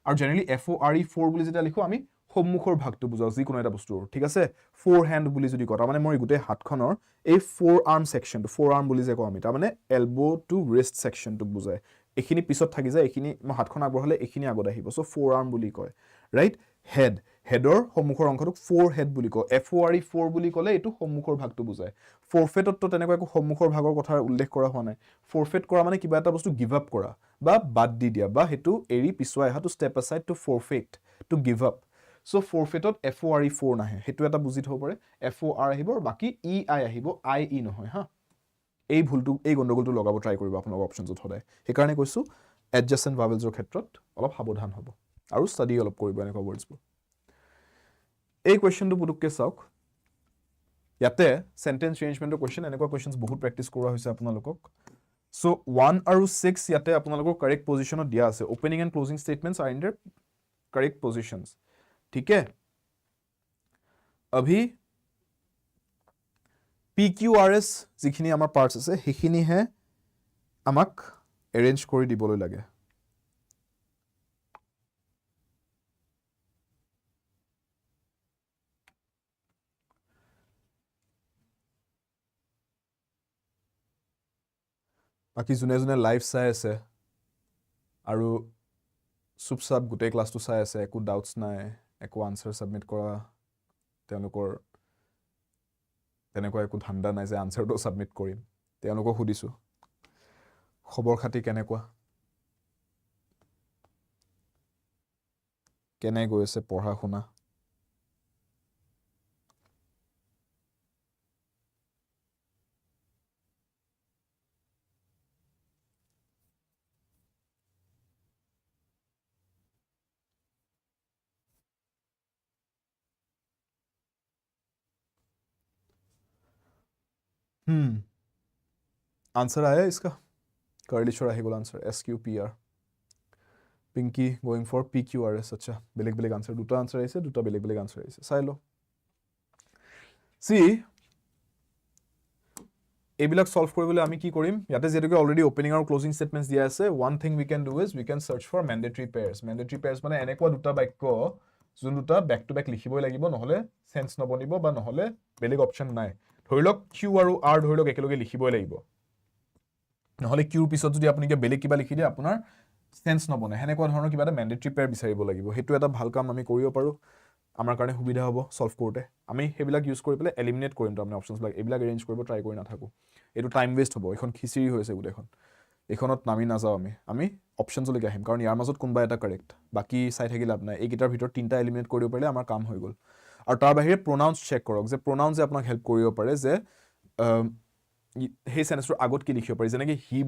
আৰু generally f o r e 4 বুলি যেতিয়া লিখো আমি সন্মুখৰ ভাগটো বুজাও যি কোনো এটা বস্তুৰ ঠিক আছে ফোৰ হ্যান্ড বুলি যদি কয় মানে মই গোটেই হাতখনৰ এই ফোৰ আৰ্ম সেকশনটো ফোৰ আৰ্ম বুলি যে কওঁ আমি তাৰ মানে এলবো টু ৰিষ্ট সেকশনটো বুজায় এখিনি পিছত থাকি যায় এখিনি মই হাতখন আগবঢ়ালে এখিনি আগত আহিব সো ফোৰ আৰ্ম বুলি কয় ৰাইট হেডৰ সন্মুখৰ অংশটোক ফোৰ হেড বুলি কয় f o r e 4 বুলি ক'লে এটো সন্মুখৰ ভাগটো বুজায় ফৰফেটত তো তেনেকৈ একো সন্মুখৰ ভাগৰ কথা উল্লেখ কৰা হোৱা নাই ফৰফেট কৰা মানে কিবা এটা বস্তু গিভ আপ কৰা বা বাদ দি দিয়া বা হেতু এৰি পিছুৱাই হাতু step aside to forfeit to give up so ফৰফেটত f o r e 4 নাহে হেতু এটা বুজি থব পাৰে f o r আহিব বাকি e i আহিব i e নহয় হা এই ভুলটো এই গণ্ডগোলটো লগাব ট্ৰাই কৰিব আপোনালোকৰ অপচনছত হদায় হেকাৰণে কৈছো এডজাসেন্ট ভাৱেলছৰ ক্ষেত্ৰত অলপ সাৱধান হ'ব আৰু ষ্টাডি অলপ কৰিব এনেকুৱা wordsবোৰ এই কোৱেশ্চনটো পুতুককে চাওক ইয়াতে সেন্টেন্স চেঞ্জমেন্টৰ কোৱেশ্চন এনেকুৱা কোৱেশ্চনছ বহুত প্ৰেক্টিস কৰা হৈছে আপোনালোকক সো 1 আৰু 6 ইয়াতে আপোনালোকৰ কাৰেক্ট পজিশনত দিয়া আছে opening and closing statements are in their correct positions ठीक है अभी PQRS जिखिनि আমাৰ পাৰ্টস আছে হেখিনি হে আমাক এৰেঞ্জ কৰি দিবলৈ লাগে বাকি জুনে জুনে লাইভ চাই আছে আৰু চুপচাপ গোটেই ক্লাসটো চাই আছে একো ডাউটস নাই একো আনসাৰ সাবমিট কৰা তেওঁলোকৰ তেনেকুৱা একো ধান্দা নাই যে আনসাৰটো সাবমিট কৰিম তেওঁলোকক সুধিছো খবৰ খাতি কেনেকুৱা কেনে গৈ আছে পঢ়া শুনা आंसर आया इसका कर्ली छोर आहि गल answer SQPR Pinky going for PQRS अच्छा बेलेग बेलेग आंसर दुटा आंसर आइছে दुटा बेलेग बेलेग आंसर आइছে চাই লো সি এইবিলাক সলভ কৰিবলৈ আমি কি কৰিম ইয়াতে যেটোকে অলৰেডি ওপেনিং আৰু ক্লোজিং স্টেটমেন্টস দিয়া আছে one thing we can do is we can search for mandatory pairs মানে এনেকুৱা দুটা বাক্য যোন দুটা ব্যাক টু ব্যাক লিখিবই লাগিব নহলে সেন্স নবনিব বা নহলে বেলেগ অপচন নাই ধৰি লওক কিউ আৰু আৰ ধৰি লওক একেলগে লিখিবই লাগিব নহলে কিউৰ পিছত যদি আপুনি বেলেগ কিবা লিখি দিয়ে আপোনাৰ সেন্স নবনে হেনেকুৱা ধৰণৰ কিবা এটা ম্যান্ডেটৰী পেয়াৰ বিচাৰিব লাগিব হেতু এটা ভাল কাম আমি কৰিব পাৰো আমাৰ কাৰণে সুবিধা হ'ব সলভ কৰোতে আমি হেবিলাক ইউজ কৰি পেলে এলিমিনেট কৰিম তো আমি অপচনস বিলাক এবিলাক এৰেঞ্জ কৰিব ট্ৰাই কৰি নাথাকো এটো টাইম ওয়েস্ট হ'ব এখন খিচিৰি হৈছে গুটেখন এখনত নামি নাযাও আমি অপচনস লৈকে আহিম কাৰণ ইয়াৰ মাজত কোনবা এটা কাৰেক্ট বাকি চাই থাকি লাভ নাই এই গিটাৰ ভিতৰত তিনটা এলিমিনেট কৰিব পাৰিলে আমাৰ কাম হৈ গল আৰু তাৰ বাহিৰে প্ৰোনাউন্স চেক কৰক যে প্ৰোনাউন্সে আপোনাক হেল্প কৰিব পাৰে যে হে সেন্সৰ আগত কি লিখিব পাৰি যেনেকৈ হি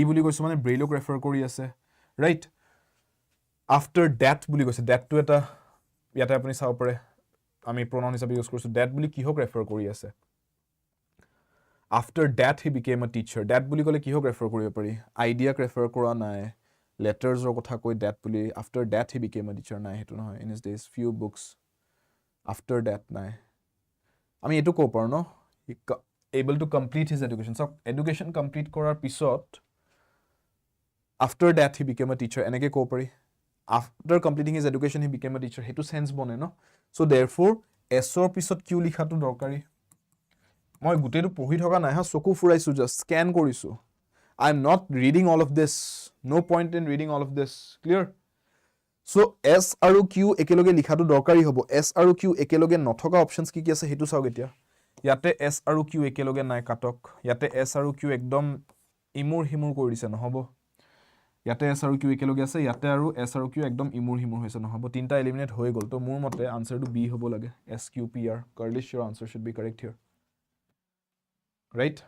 বুলি কৈছো মানে ব্ৰেইলক ৰেফাৰ কৰি আছে ৰাইট আফটাৰ দ্যাট বুলি কৈছে দ্যাট টু এটা ইয়াতে আপুনি চাও পাৰে আমি প্ৰোনাউন হিচাপে ইউজ কৰিছো দ্যাট বুলি কিহক ৰেফাৰ কৰি আছে after that he became a teacher that বুলি কলে কিহক ৰেফাৰ কৰিব পাৰি আইডিয়াক ৰেফাৰ কৰা নাই লেটাৰ্ছৰ কথা কৈ দ্যাট বুলি after that he became a teacher নাই হেতু নহয় in his days few books after that নাই আমি এটো কব পাৰো ন able to complete his education so education complete কৰাৰ পিছত after that he became a teacher এনেকে কব পাৰি after completing his education he became a teacher হেতু সেন্স বনে ন so therefore s ৰ পিছত q লিখাটো দৰকাৰী মই গুটেটো পঢ়ি থকা নাই হা চকু ফুৰাইছো জাস্ট স্ক্যান কৰিছো I am not reading all of this no point in reading all of this clear so s আৰু q একেলগে লিখাটো দৰকাৰী হ'ব s আৰু q একেলগে নথকা অপচনস কি আছে হেতু চাও এতিয়া ইয়াতে s আৰু q একেলগে নাই কাটক ইয়াতে s আৰু q একদম ইমুৰ হিমুৰ কৰি দিছে নহব ইয়াতে s আৰু q একেলগে আছে ইয়াতে আৰু s আৰু q একদম ইমুৰ হিমুৰ হৈছে নহব তিনটা এলিমিনেট হৈ গল তো মোৰ মতে আনসাৰটো b হ'ব লাগে SQPR Curlish your answer should be correct here right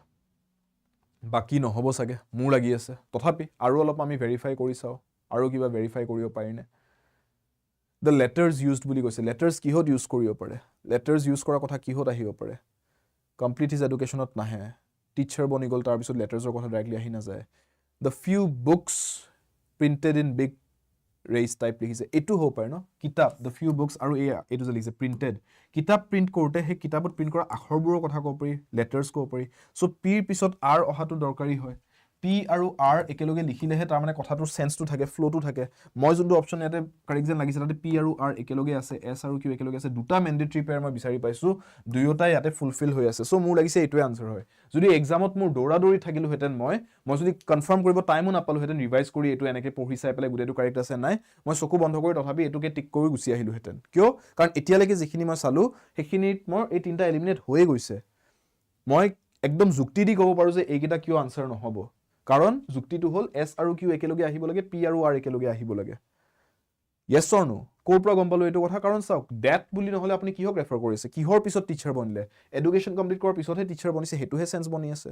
বাকি নহব সাগে মোৰ লাগি আছে তথাপি আৰু অলপ আমি ভেৰিফাই কৰি চাও আৰু কিবা ভেৰিফাই কৰিব পাৰিনে the letters used বুলি কৈছে letters কিহত ইউজ কৰিব পাৰে letters ইউজ কৰা কথা কিহত আহিব পাৰে complete his educationত নাহে টিচাৰ বনি গল তাৰ পিছত লেটাৰ্ছৰ কথা ডাইৰেক্টলি আহি না যায় the few books printed in big race type লিখিছে এটো হ'ব পাৰে ন কিতাপ the few books আৰু এটো যে লিখিছে printed কিতাপ প্ৰিন্ট কৰোতে হে কিতাপত প্ৰিন্ট কৰা আখৰবোৰৰ কথা ক'ব পাৰি লেটাৰ্ছ ক'ব পাৰি সো p ৰ পিছত r অহাটো দৰকাৰী হয় p আৰু r একেলগে লিখিলেহে তাৰ মানে কথাটোৰ সেন্সটো থাকে ফ্লোটো থাকে মই যোনটো অপচন ইয়াতে কাৰেক্ট যেন লাগিছে তাতে p আৰু r একেলগে আছে s আৰু q একেলগে আছে দুটা ম্যান্ডেটৰী পেয়াৰ মই বিচাৰি পাইছো দুয়োটা ইয়াতে ফুলফিল হৈ আছে সো মোৰ লাগিছে এইটোৱে আনসাৰ হয় যদি এক্সামত মোৰ দৌৰাদৌৰি থাকিলো হেতেন মই যদি কনফাৰ্ম কৰিব টাইমো নাপালো হেতেন ৰিভাইজ কৰি এটো এনেকে পঢ়ি চাই পেলাই গুটেটো কাৰেক্ট আছে নাই মই চকু বন্ধ কৰি তথাপি এটোকে টিক কৰি গুছি আহিলো হেতেন কিয় কাৰণ এতিয়ালৈকে যিখিনি মই চালো সেইখিনিত মোৰ এই তিনটা এলিমিনেট হৈ গৈছে মই একদম যুক্তি দি ক'ব পাৰো যে এইকেইটা কিয় আনসাৰ নহব কাৰণ যুক্তিটো হল s আৰু q একেলগে আহিব লাগে p আৰু r একেলগে আহিব লাগে yes or no কোৰ পৰা গম পালো এইটো কথা কাৰণ চাওক that বুলি নহলে আপুনি কিহক ৰেফাৰ কৰিছে কিহৰ পিছত টিচাৰ বনিলে এডুকেশ্যন কমপ্লিট কৰাৰ পিছতহে টিচাৰ বনিছে হেতুহে সেন্স বনি আছে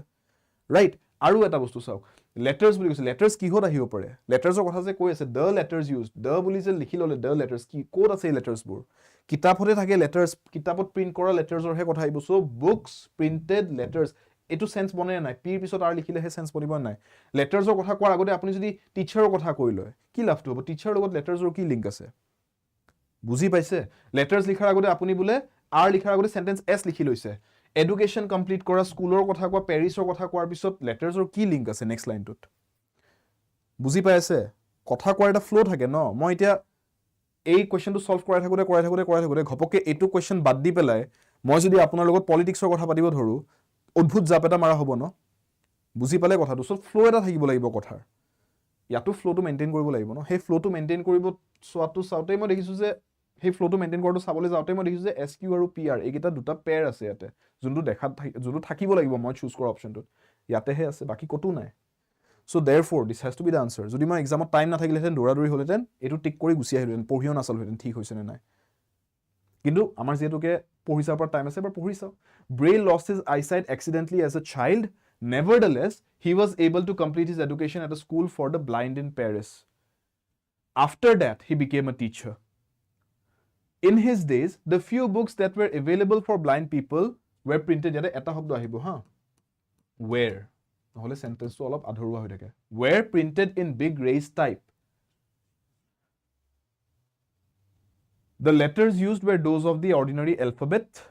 ৰাইট আৰু এটা বস্তু চাওক লেটাৰ্ছ বুলি কৈছে লেটাৰ্ছ কিহত আহিব পাৰে লেটাৰ্ছৰ কথা যে কৈ আছে the letters used the বুলি যে লিখি ললে the letters কি কোড আছে এই লেটাৰ্ছবোৰ কিতাপতে থাকে লেটাৰ্ছ কিতাপত প্ৰিন্ট কৰা লেটাৰ্ছৰহে কথা আহিব সো বুকস প্ৰিন্টেড লেটাৰ্ছ এটো সেন্স বনে নাই পি ৰ পিছত আৰ লিখিলেহে সেন্স বনিব নাই লেটাৰ্ছৰ কথা কোৱাৰ আগতে আপুনি যদি টিচাৰৰ কথা কৈ লয় কি লাভটো হ'ব টিচাৰৰ লগত লেটাৰ্ছৰ কি লিংক আছে বুজি পাইছে লেটাৰ্ছ লিখাৰ আগতে আপুনি বুলে আৰ লিখাৰ আগতে সেন্টেন্স এস লিখি লৈছে এডুকেশ্যন কমপ্লিট কৰা স্কুলৰ কথা কোৱা পেৰিছৰ কথা কোৱাৰ পিছত লেটাৰ্ছৰ কি লিংক আছে নেক্সট লাইনটোত বুজি পাইছে কথা কোৱাৰ এটা ফ্লো থাকে ন মই এতিয়া এই কোৱেশ্চনটো সলভ কৰাই থাকোতে ঘপকে এইটো কোৱেশ্চন বাদ দি পেলাই মই যদি আপোনাৰ লগত পলিটিক্সৰ কথা পাতিব ধৰো অদ্ভুত জাপ এটা মাৰা হ'ব ন বুজি পালে কথাটো সব ফ্লো এটা থাকিব লাগিব কথাৰ ইয়াটো ফ্লোটো মেইনটেইন কৰিব লাগিব ন সেই ফ্লোটো মেইনটেইন কৰিব সোৱাটো চাওতে মই দেখিছো যে সেই ফ্লোটো মেইনটেইন কৰাটো চাবলৈ যাওতে মই দেখিছো যে SQ আৰু PR এইকেইটা দুটা পেয়াৰ আছে ইয়াতে যোনটো দেখাত যোনটো থাকিব লাগিব মই চুজ কৰা অপচনটোত ইয়াতেহে আছে বাকি কতো নাই so therefore this has to be the answer যদি মই এক্সামত টাইম না থাকিলেহেঁতেন দৌৰাদৌৰি হলেহেঁতেন এইটো টিক কৰি গুছি আহিলেহেঁতেন পঢ়িও নাচালোহেঁতেন ঠিক হৈছে নে নাই কিন্তু আমাৰ যেহেতুকে পঢ়িছাৰ পৰা টাইম আছে এবাৰ পঢ়ি চাও Braille lost his eyesight accidentally as a child nevertheless he was able to complete his education at a school for the blind in Paris after that he became a teacher in his days the few books that were available for blind people were printed yate eta shobd ahibo ha where নহলে সেন্টেন্সটো অলপ আধৰুৱা হৈ থাকে were printed in big raised type the letters used were those of the ordinary alphabet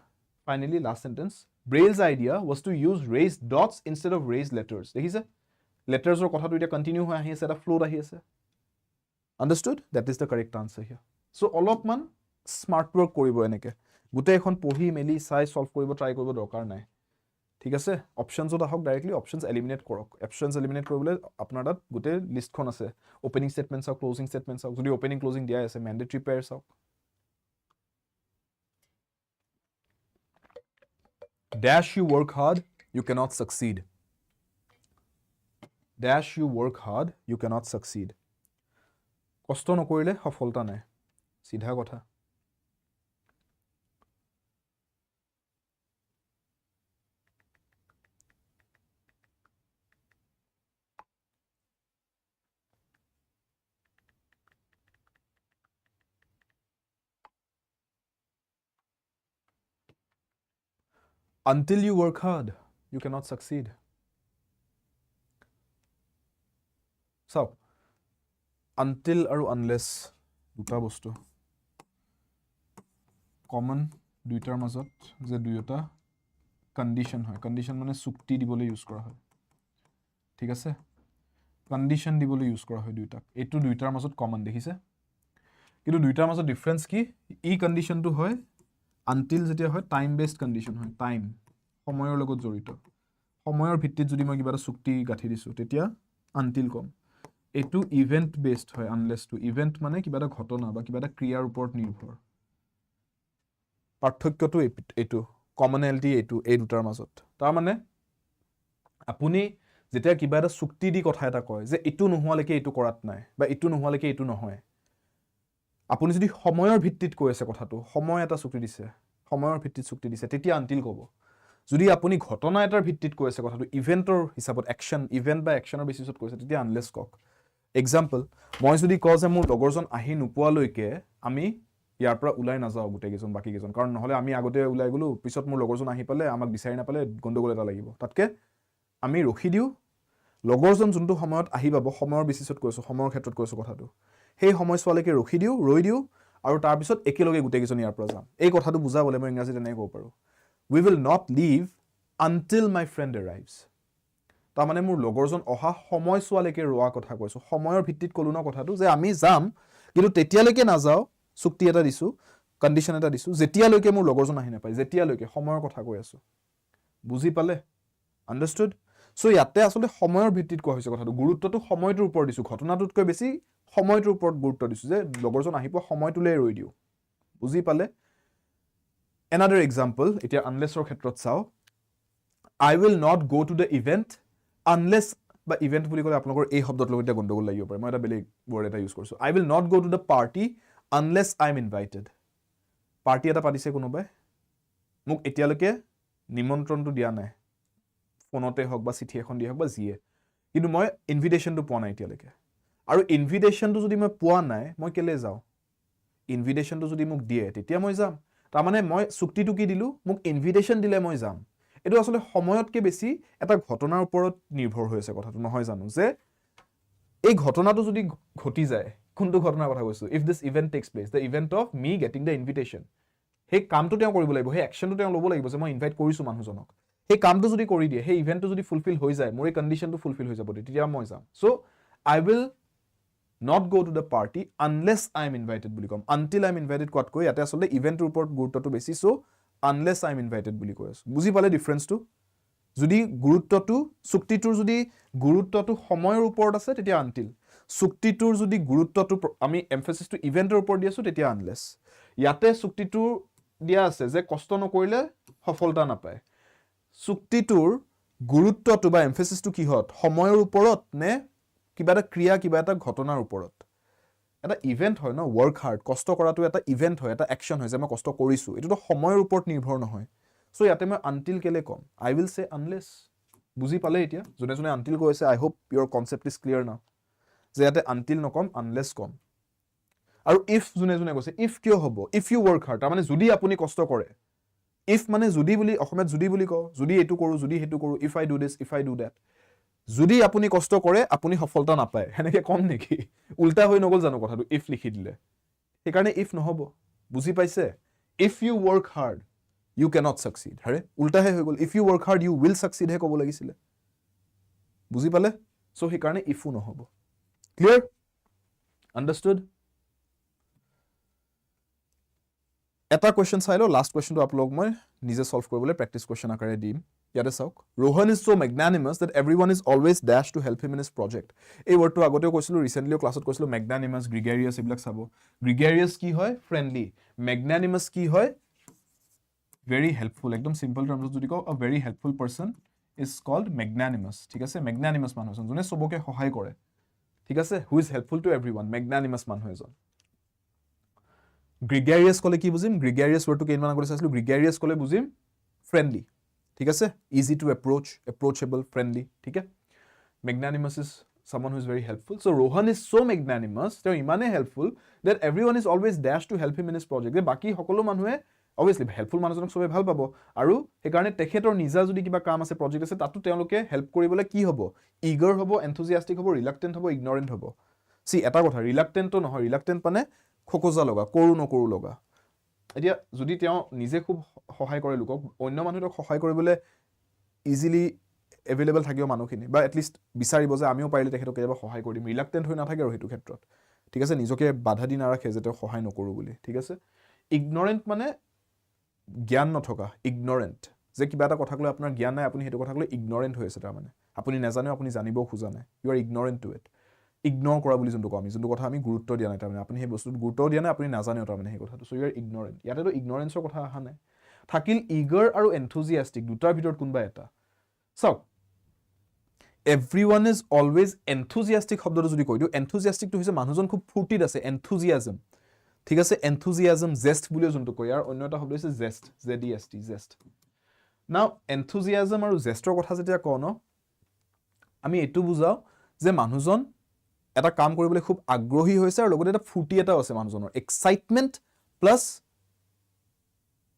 finally last sentence Braille's idea was to use raised dots instead of raised letters দেখিছে লেটাৰ্ছৰ কথাটো এটা continue হৈ আহি আছে এটা ফ্লোত আহি আছে understood that is the correct answer here so অলপমান স্মাৰ্ট ওয়াৰ্ক কৰিব এনেকে গুটেই এখন পঢ়ি মেলি চাই সলভ কৰিব ট্ৰাই কৰিব দৰকাৰ নাই ঠিক আছে অপশনছত আহক ডাইৰেক্টলি অপশনছ এলিমিনেট কৰক অপশনছ এলিমিনেট কৰিবলৈ আপোনাৰ তাত গুটেই লিষ্টখন আছে ওপেনিং ষ্টেটমেন্টছ আৰু ক্লোজিং ষ্টেটমেন্টছ আৰু যদি ওপেনিং ক্লোজিং দিয়া আছে ম্যান্ডেটৰি পেয়াৰছ আৰু dash you work hard you cannot succeed dash you work hard you cannot succeed কষ্ট নকৰিলে সফলতা নাই সিধা কথা Until you work hard, you cannot succeed. So, until আৰু unless দুটা বস্তু common দুইটাৰ মাজত যে দুইটা condition হয় condition মানে চুক্তি দিবলৈ ইউজ কৰা হয় ঠিক আছে condition দিবলৈ ইউজ কৰা হয় দুইটা এটো দুইটাৰ মাজত common দেখিছে কিন্তু দুইটাৰ মাজত ডিফাৰেন্স কি ই কন্ডিশনটো হয় until যেতিয়া হয় টাইম বেসড কন্ডিশন হয় টাইম সময়ৰ লগত জড়িত সময়ৰ ভিত্তিত যদি মই কিবা এটা চুক্তি গাঠি দিছো তেতিয়া until কম এটো ইভেন্ট বেসড হয় unless টু ইভেন্ট মানে কিবা এটা ঘটনা বা কিবা এটা ক্ৰিয়াৰ ওপৰত নিৰ্ভৰ পাৰ্থক্যটো এটো কমনলিটি এটো এই দুটাৰ মাজত তাৰ মানে আপুনি যেতিয়া কিবা এটা চুক্তি দি কথা এটা কয় যে এটো নোহোৱালৈকে এটো কৰাত নাই বা এটো নোহোৱালৈকে এটো নহয় আপুনি যদি সময়ৰ ভিত্তিত কৈ আছে কথাটো সময় এটা চুক্তি দিছে সময়ৰ ভিত্তিত চুক্তি দিছে তেতিয়া until কব যদি আপুনি ঘটনা এটাৰ ভিত্তিত কৈ আছে কথাটো ইভেন্টৰ হিচাপত অ্যাকশন ইভেন্ট বা অ্যাকশনৰ বেসিছত কৈছে তেতিয়া unless কক এক্সাম্পল মই যদি কওঁ যে মোৰ লগৰজন আহি নোপোৱালৈকে আমি ইয়াৰ পৰা উলাই নাযাও গুটে কিজন বাকি কিজন কাৰণ নহলে আমি আগতে উলাই গলো পিছত মোৰ লগৰজন আহি পালে আমাক বিচাৰি নাপালে গণ্ডগোল এটা লাগিব তাতকে আমি ৰখি দিও লগৰজন যোনটো সময়ত আহি পাব সময়ৰ বেসিছত কৈছো সময়ৰ ক্ষেত্ৰত কৈছো কথাটো সেই সময়ছোৱালৈকে ৰখি দিও ৰৈ দিও আৰু তাৰ পিছত একেলগে গুটে কিজন ইয়াৰ পৰা যাম এই কথাটো বুজাবলৈ মই ইংৰাজীত এনেকৈ ক'ব পাৰো we will not leave until my friend arrives তা মানে মোৰ লগৰজন অহা সময়ছোৱালৈকে ৰৱা কথা কৈছো সময়ৰ ভিত্তিত কলো ন কথাটো যে আমি যাম কিন্তু তেতিয়ালৈকে নাযাও চুক্তি এটা দিছো কন্ডিশন এটা দিছো যেতিয়ালৈকে মোৰ লগৰজন আহি নাপায় যেতিয়ালৈকে সময়ৰ কথা কৈ আছো বুজি পালে আন্ডাৰস্টুড সো ইয়াতে আসলে সময়ৰ ভিত্তিত কোৱা হৈছে কথাটো গুৰুত্বটো সময়টোৰ ওপৰত দিছো ঘটনাটোতকৈ বেছি সময়টোৰ ওপৰত গুৰুত্ব দিছো যে লগৰজন আহিব সময়টোলৈ ৰৈ দিও বুজি পালে another example এতিয়া unless ৰ ক্ষেত্ৰত চাও I will not go to the event unless বা event বুলি ক'লে আপোনালোকৰ এই শব্দৰ লগত এটা গণ্ডগোল লাগিব পাৰে মই এটা বেলেগ word এটা ইউজ কৰিছো I will not go to the party unless I am invited party এটা পাতিছে কোনোবাই মোক এতিয়ালৈকে নিমন্ত্ৰণটো দিয়া নাই ফোনতে হক বা চিঠি এখন দিয়া হক বা জিয়ে কিন্তু মই ইনভিটেশনটো পোৱা নাই এতিয়ালৈকে আৰু ইনভিটেশনটো যদি মই পোৱা নাই মই কেলে যাও ইনভিটেশনটো যদি মোক দিয়ে তেতিয়া মই যাম তাৰ মানে মই চুক্তিটো কি দিলু মোক ইনভিটেশন দিলে মই যাম এটো আসলে সময়তকে বেছি এটা ঘটনাৰ ওপৰত নিৰ্ভৰ হৈ আছে কথাটো নহয় জানো যে এই ঘটনাটো যদি ঘটি যায় কোনটো ঘটনাৰ কথা কৈছো if this event takes place the event of me getting the invitation হে কামটো তেওঁ কৰিব লাগিব হে অ্যাকশনটো তেওঁ ল'ব লাগিব যে মই ইনভাইট কৰিছো মানুহজনক হে কামটো যদি কৰি দিয়ে হে ইভেন্টটো যদি ফুলফিল হৈ যায় মোৰ এই কন্ডিশনটো ফুলফিল হৈ যাব তেতিয়া মই যাম so I will not go to the party unless I am invited বুলি কম until I am invited কোৱাত কৈ ইয়াতে আসলে ইভেন্টৰ ওপৰত গুৰুত্বটো বেছি so unless I am invited বুলি কৈ আছো বুজি পালে ডিফাৰেন্সটো যদি গুৰুত্বটো চুক্তিটোৰ যদি গুৰুত্বটো সময়ৰ ওপৰত আছে তেতিয়া until চুক্তিটোৰ যদি গুৰুত্বটো আমি এমফাসিসটো ইভেন্টৰ ওপৰত দি আছো তেতিয়া unless ইয়াতে চুক্তিটো দিয়া আছে যে কষ্ট নকৰিলে সফলতা নাপায় চুক্তিটোৰ গুৰুত্বটো বা এমফাসিসটো কিহত সময়ৰ ওপৰত নে কিবা এটা ক্ৰিয়া কিবা এটা ঘটনাৰ ওপৰত এটা ইভেন্ট হয় ন ওয়াৰ্ক হাৰ্ড কষ্ট কৰাটো এটা ইভেন্ট হয় এটা অ্যাকশন হয় যে মই কষ্ট কৰিছো এটো সময়ৰ ওপৰত নিৰ্ভৰ নহয় সো ইয়াতে মই until কেলে কম I will say unless বুজি পালে এতিয়া জনে জনে until কৈছে I hope your concept is clear now যে ইয়াতে until নকম unless কম আৰু if জনে জনে কৈছে if কিয় হ'ব if you work hard তাৰ মানে যদি আপুনি কষ্ট কৰে if মানে যদি বুলি অসমত যদি বুলি কও যদি এটো কৰো যদি হেতু কৰো if I do this if I do that যদি আপুনি কষ্ট কৰে আপুনি সফলতা নাপায় হেনেকে কম নেকি উল্টা হৈ নগল জানো কথাটো if লিখি দিলে সেইকাৰণে if নহব বুজি পাইছে if you work hard you cannot succeed হৰে উল্টাহে হৈ গল if you work hard you will succeed হে ক'ব লাগিছিলে বুজি পালে সো সেইকাৰণে ifও নহব clear understood এটা কোৱেশ্চন চাই লো লাষ্ট কোৱেশ্চনটো আপোনালোক মই নিজে সলভ কৰিবলৈ প্ৰেক্টিস কোৱেশ্চন আকাৰে দিম ইয়াতে চাওক Rohan is so magnanimous that everyone is always dashed to help him in his project এই ওয়ার্ডটো আগতেও কৈছিলো ৰিসেন্টলি ক্লাছত কৈছিলো magnanimous gregarious এইবিলাক চাব gregarious কি হয় friendly magnanimous কি হয় very helpful একদম সিম্পল টার্মছত যদি কও a very helpful person is called magnanimous ঠিক আছে magnanimous মানুহ এজন যোনে সবকে সহায় কৰে ঠিক আছে who is helpful to everyone magnanimous মানুহ এজন gregarious কলে কি বুজিম gregarious ওয়ার্ডটো কেইমান আগতে চাইছিলো gregarious কলে বুজিম friendly ঠিক আছে easy to approach approachable friendly ঠিক আছে magnanimous is someone who is very helpful so Rohan is so magnanimous they are imane helpful that everyone is always dashed to help him in his project যে বাকি সকলো মানুহে obviously helpful মানুহজনক সবে ভাল পাব আৰু সেই কাৰণে তেখেতৰ নিজা যদি কিবা কাম আছে প্ৰজেক্ট আছে তাতো তেওঁলোকে হেল্প কৰিবলৈ কি হ'ব eager হ'ব enthusiastic হ'ব reluctant হ'ব ignorant হ'ব সি এটা কথা reluctant তো নহয় reluctant মানে খোকজা লগা কৰো নকৰো লগা এতিয়া যদি তেওঁ নিজে খুব সহায় কৰে লোকক অন্য মানুহক সহায় কৰিবলৈ ইজিলি এভেইলেবল থাকিও মানুহখিনি বা এট লিষ্ট বিচাৰিব যে আমিও পাৰিলে তেখেতক কেতিয়াবা সহায় কৰিম ৰিলাক্টেন্ট হৈ নাথাকে আৰু হেতু ক্ষেত্ৰত ঠিক আছে নিজকে বাধা দি নাৰাখে যে তেওঁ সহায় নকৰো বুলি ঠিক আছে ইগনোৰেন্ট মানে জ্ঞান নথকা ইগনোৰেন্ট যে কিবা এটা কথা কলে আপোনাৰ জ্ঞান নাই আপুনি হেতু কথা কলে ইগনোৰেন্ট হৈ আছে তাৰ মানে আপুনি নাজানে আপুনি জানিব খোজা নাই you are ignorant to it ignore কৰা বুলি যোনটো আমি যোনটো কথা আমি গুৰুত্ব দিয়া নাই তাৰ মানে আপুনি সেই বস্তুটো গুৰুত্ব দিয়া নাই আপুনি নাজানে তাৰ মানে সেই কথাটো সো ইউ আৰ ইগনোৰেন্ট ইয়াতেটো ইগনোৰেন্সৰ কথা আহা নাই থাকিল ইগাৰ আৰু এনথুজিয়াস্টিক দুটাৰ ভিতৰত কোনবা এটা so everyone is always enthusiastic শব্দটো যদি কই দিও enthusiastic তো হৈছে মানুহজন খুব ফুৰ্তিত আছে enthusiasm ঠিক আছে enthusiasm zest বুলিও যোনটো কয় আৰু অন্য এটা শব্দ হৈছে zest zest zest now enthusiasm আৰু zestৰ কথা যেতিয়া কও ন আমি এটো বুজাও যে মানুহজন এটা কাম কৰিবলৈ খুব আগ্ৰহী হৈছে আৰু লগতে এটা ফুৰ্তি এটা আছে মানুহজনৰ এক্সাইটমেন্ট প্লাস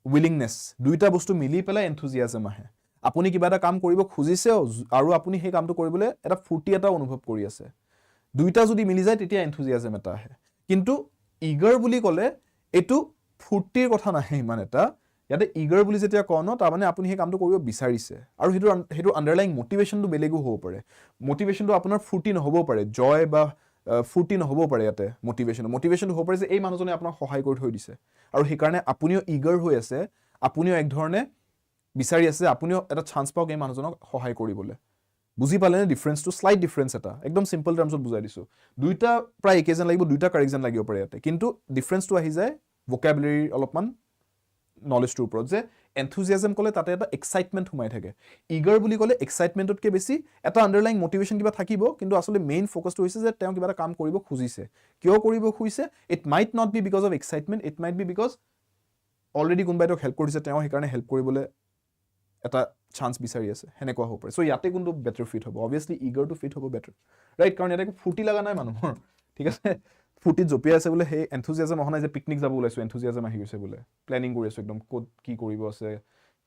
উইলিংনেস দুইটা বস্তু মিলি পেলাই enthusiasm আহে আপুনি কিবা এটা কাম কৰিব খুজিছে আৰু আপুনি সেই কামটো কৰিবলৈ এটা ফুৰ্তি এটা অনুভৱ কৰি আছে দুইটা যদি মিলি যায় তেতিয়া enthusiasm এটা আহে কিন্তু eager বুলি ক'লে এটো ফুৰ্তিৰ কথা নাহে ইমান এটা ইয়াতে eager বুলি যেতিয়া কও ন তাৰ মানে আপুনি সেই কামটো কৰিব বিচাৰিছে আৰু হেতু আন্ডাৰলাইং মোটিভেশনটো বেলেগো হ'ব পাৰে মোটিভেশনটো আপোনাৰ ফুৰ্তি নহব পাৰে জয় বা ফুৰ্তি নহব পাৰে ইয়াতে মোটিভেশন হ'ব পাৰে যে এই মানুহজনে আপোনাক সহায় কৰি থৈ দিছে আৰু সেই কাৰণে আপুনিও eager হৈ আছে আপুনিও এক ধৰণে বিচাৰি আছে আপুনিও এটা চান্স পাওক এই মানুহজনক সহায় কৰিবলৈ বুজি পালে নে ডিফাৰেন্সটো স্লাইট ডিফাৰেন্স এটা একদম সিম্পল টাৰ্মছত বুজাই দিছো দুইটা প্ৰায় একেজন লাগিব দুইটা কাৰেকজন লাগিব পাৰে ইয়াতে কিন্তু ডিফাৰেন্সটো আহি যায় ভোকাবুলাৰি অলপমান নলেজটোৰ ওপৰত যে enthusiasm কলে তাতে এটা এক্সাইটমেন্ট সোমাই থাকে eager বুলি কলে এক্সাইটমেন্টতকৈ বেছি এটা আন্ডাৰলাইং মোটিভেশন কিবা থাকিব কিন্তু আসলে মেইন ফোকাসটো হৈছে যে তেওঁ কিবা এটা কাম কৰিব খুজিছে কিয় কৰিব খুজিছে it might not be because of excitement it might be because already কোনবাইটো হেল্প কৰিছে তেওঁ সেইকাৰণে হেল্প কৰিবলৈ এটা চান্স বিচাৰি আছে হেনেকুৱা হ'ব পাৰে সো ইয়াতে কোনটো বেটাৰ ফিট হ'ব obviously eager to fit হ'ব বেটাৰ ৰাইট কাৰণ ইয়াতে ফুটি লাগা নাই মানুহৰ ঠিক আছে ফুটি জপিয়া আছে বলে হে enthusiasm অহনা যে পিকনিক যাব ওলাইছো enthusiasm আহি গৈছে বলে প্ল্যানিং কৰি আছো একদম কোড কি কৰিব আছে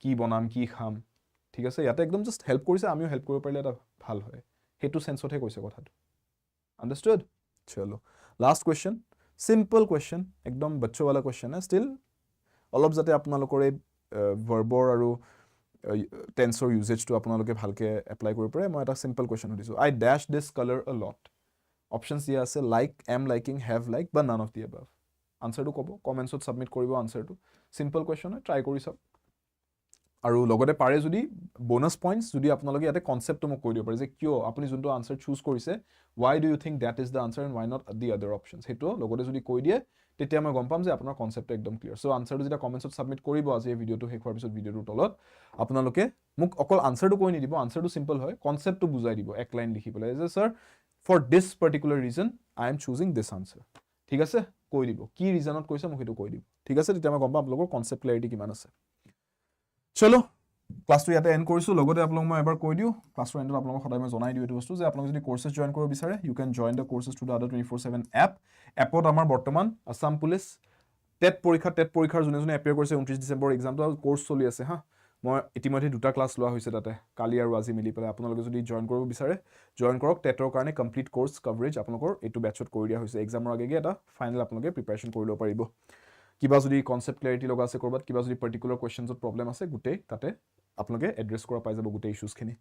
কি বনাম কি খাম ঠিক আছে ইয়াতে একদম জাস্ট হেল্প কৰিছে আমিও হেল্প কৰিব পাৰিলে এটা ভাল হয় হেতু সেন্সতহে কৈছে কথাটো আন্ডাৰস্টুড চলো লাষ্ট কোৱেশ্চন সিম্পল কোৱেশ্চন একদম বচ্চো वाला কোৱেশ্চন है স্টিল অলপ যাতে আপোনালোকৰ এই ভাৰ্বৰ আৰু টেন্সৰ ইউজেজটো আপোনালোকে ভালকে এপ্লাই কৰিব পাৰে মই এটা সিম্পল কোৱেশ্চন দিছো I dash this colour a lot options দিয়া আছে like am liking have like বা নান অফ দি অ্যাবভ আনসাৰটো ক'ব কমেন্টছত সাবমিট কৰিব আনসাৰটো সিম্পল কোৱেশ্চন হয় ট্ৰাই কৰি চাওক আৰু লগতে পাৰে যদি বোনাস পইণ্টস যদি আপোনালোকে ইয়াতে কনসেপ্টটো মোক কৈ দিব পাৰে যে কিয় আপুনি যোনটো আনসাৰ চুজ কৰিছে why do you think that is the answer and why not the other options হেতু লগতে যদি কৈ দিয়ে তেতিয়া মই গম পাম যে আপোনাৰ কনসেপ্টটো একদম ক্লিয়াৰ সো আনসাৰটো যেতিয়া কমেন্টছত সাবমিট কৰিব আজি এই ভিডিওটো শেষ হোৱাৰ পিছত ভিডিওটোৰ তলত আপোনালোকে মোক অকল আনসাৰটো কৈ নিদিব আনসাৰটো সিম্পল হয় কনসেপ্টটো বুজাই দিব এক লাইন লিখি পেলাই যে sir for this particular reason I am choosing this answer ঠিক আছে কৈ দিব কি ৰিজনত কৈছে মোক হেতু কৈ দিব ঠিক আছে তেতিয়া মই গম পাম আপোনালোকৰ কনসেপ্ট ক্লিয়াৰিটি কিমান আছে চলো ক্লাসটো ইয়াতে এন্ড কৰিছো লগতে আপোনালোক মই এবাৰ কৈ দিও ক্লাসৰ এন্ডত আপোনালোক সদায় মই জনাই দিও এটো বস্তু যে আপোনালোক যদি কোৰ্সেস জয়েন কৰিব বিচাৰে you can join the courses to the other 24/7 app এপত আমাৰ বৰ্তমান আসাম পুলিচ টেট পৰীক্ষাৰ যোনে যোনে এপিয়াৰ কৰিছে 29 ডিসেম্বৰ এক্সামটো কোৰ্স চলি আছে হা মই ইতিমধ্যে দুটা ক্লাছ লোৱা হৈছে তাতে কালি আৰু আজি মিলি পেলাই আপোনালোকে যদি জয়েন কৰিব বিচাৰে জয়েন কৰক টেটৰ কাৰণে কমপ্লিট কোৰ্স কভাৰেজ আপোনালোকৰ এইটো বেটছত কৰি দিয়া হৈছে এক্সামৰ আগেগে এটা ফাইনেল আপোনালোকে প্ৰিপাৰেচন কৰি ল'ব পাৰিব কিবা যদি কনসেপ্ট ক্লিয়াৰিটি লগা আছে কৰবাত কিবা যদি পাৰ্টিকুলাৰ কোৱেশ্চনছত প্ৰবলেম আছে গুটেই তাতে আপোনালোকে এড্ৰেছ কৰা পাই যাব গুটেই ইস্যুজখিনি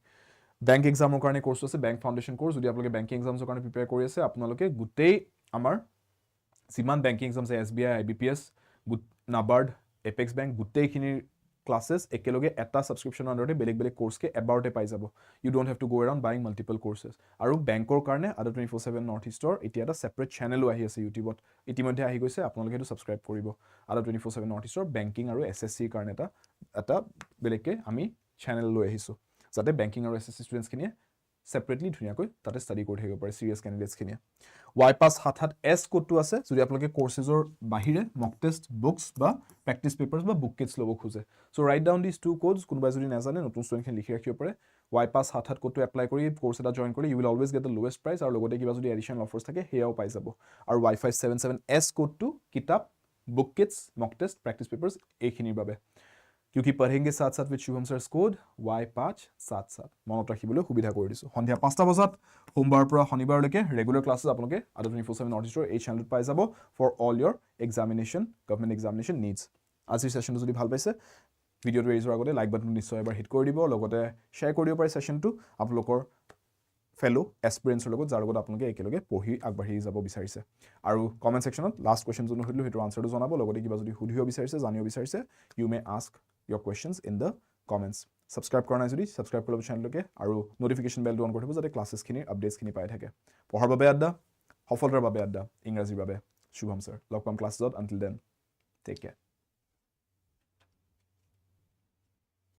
বেংক এক্সামৰ কাৰণে কোৰ্স আছে বেংক ফাউণ্ডেশ্যন কোৰ্স যদি আপোনালোকে বেংকিং এক্সামছৰ কাৰণে প্ৰিপেয়াৰ কৰি আছে আপোনালোকে গুটেই আমাৰ যিমান বেংকিং এক্সাম আছে SBI IBPS NABARD apex bank গুটেইখিনিৰ ক্লাसेस একেলগে এটা সাবস্ক্ৰিপচনৰ আন্ডাৰতে বেলেগ বেলেগ কোৰ্সকে এবাৰতে পাই যাব you don't have to go around buying multiple courses আৰু বেংকৰ কাৰণে আদাৰ 24/7 নৰ্থ ইষ্টৰ এতিয়া এটা সেপাৰেট চেনেলো আহি আছে ইউটিউবত ইতিমধ্যে আহি গৈছে আপোনালোকে সেইটো সাবস্ক্ৰাইব কৰিব আদাৰ 24/7 নৰ্থ ইষ্টৰ বেংকিং আৰু SSC ৰ কাৰণে এটা বেলেগকে আমি চেনেল লৈ আহিছো যাতে বেংকিং আৰু SSC ষ্টুডেণ্টছখিনিয়ে সেপাৰেটলি ধুনীয়াকৈ তাতে ষ্টাডি কৰি থাকিব পাৰে সিৰিয়াছ ক্যান্ডিডেটছখিনিয়ে Y5 77 S কোডটো আছে যদি আপোনালোকে কোৰ্সেছৰ বাহিৰে মক টেষ্ট বুকস বা প্ৰেক্টিস পেপাৰস বা বুক কিটস ল'ব খোজে so right down this two codes কোনোবাই যদি নাজানে নতুন ষ্টুডেণ্টখিনি লিখি ৰাখিব পাৰে Y5 77 কোডটো এপ্লাই কৰি কোৰ্স এটা জয়েন কৰি you will always get the lowest price আৰু লগতে কিবা যদি এডিশনাল অফাৰ্স থাকে হেয়াও পাই যাব আৰু Y5 77 S কোডটো কিতাপ বুক কিটস মক টেষ্ট প্ৰেক্টিস পেপাৰস এইখিনিৰ বাবে क्योंकि पढ़ेंगे साथ साथ with Shubham sirs code Y577 মনত ৰাখিবলৈ সুবিধা কৰি দিছো সন্ধিয়া 5টা বজাত সোমবাৰৰ পৰা শনিবাৰলৈকে ৰেগুলাৰ ক্লাसेस আপোনালোকে আদাৰ 24/7 নৰ্থ ইষ্টৰ এই চেনেলত পাই যাব for all your examination government examination needs আজিৰ সেশনটো যদি ভাল পাইছে ভিডিঅ'টো এৰিযোৱাৰ আগতে লাইক বাটনটো নিশ্চয় এবাৰ হিট কৰি দিব লগতে শ্বেয়াৰ কৰি দিব পাৰে সেশনটো আপোনালোকৰ ফেলো এক্সপিৰিয়েন্সৰ লগত যাৰ লগত আপোনালোকে একেলগে পঢ়ি আগবাঢ়ি যাব বিচাৰিছে আৰু কমেন্ট সেকশনত লাষ্ট কোৱেশ্চন যোন সুধিলো হেটো আনসাৰটো জনাব লগতে কিবা যদি সুধিব বিচাৰিছে জানিব বিচাৰিছে you may ask your questions in the comments subscribe কৰা নাই যদি subscribe কৰিব চেনেলকে আৰু notification bell অন কৰি থব যাতে ক্লাसेस খিনিৰ আপডেটস খিনি পাই থাকে পঢ়াৰ বাবে আড্ডা সফলতাৰ বাবে আড্ডা ইংৰাজীৰ বাবে শুভম স্যাৰ লগ পাম ক্লাছত until then take care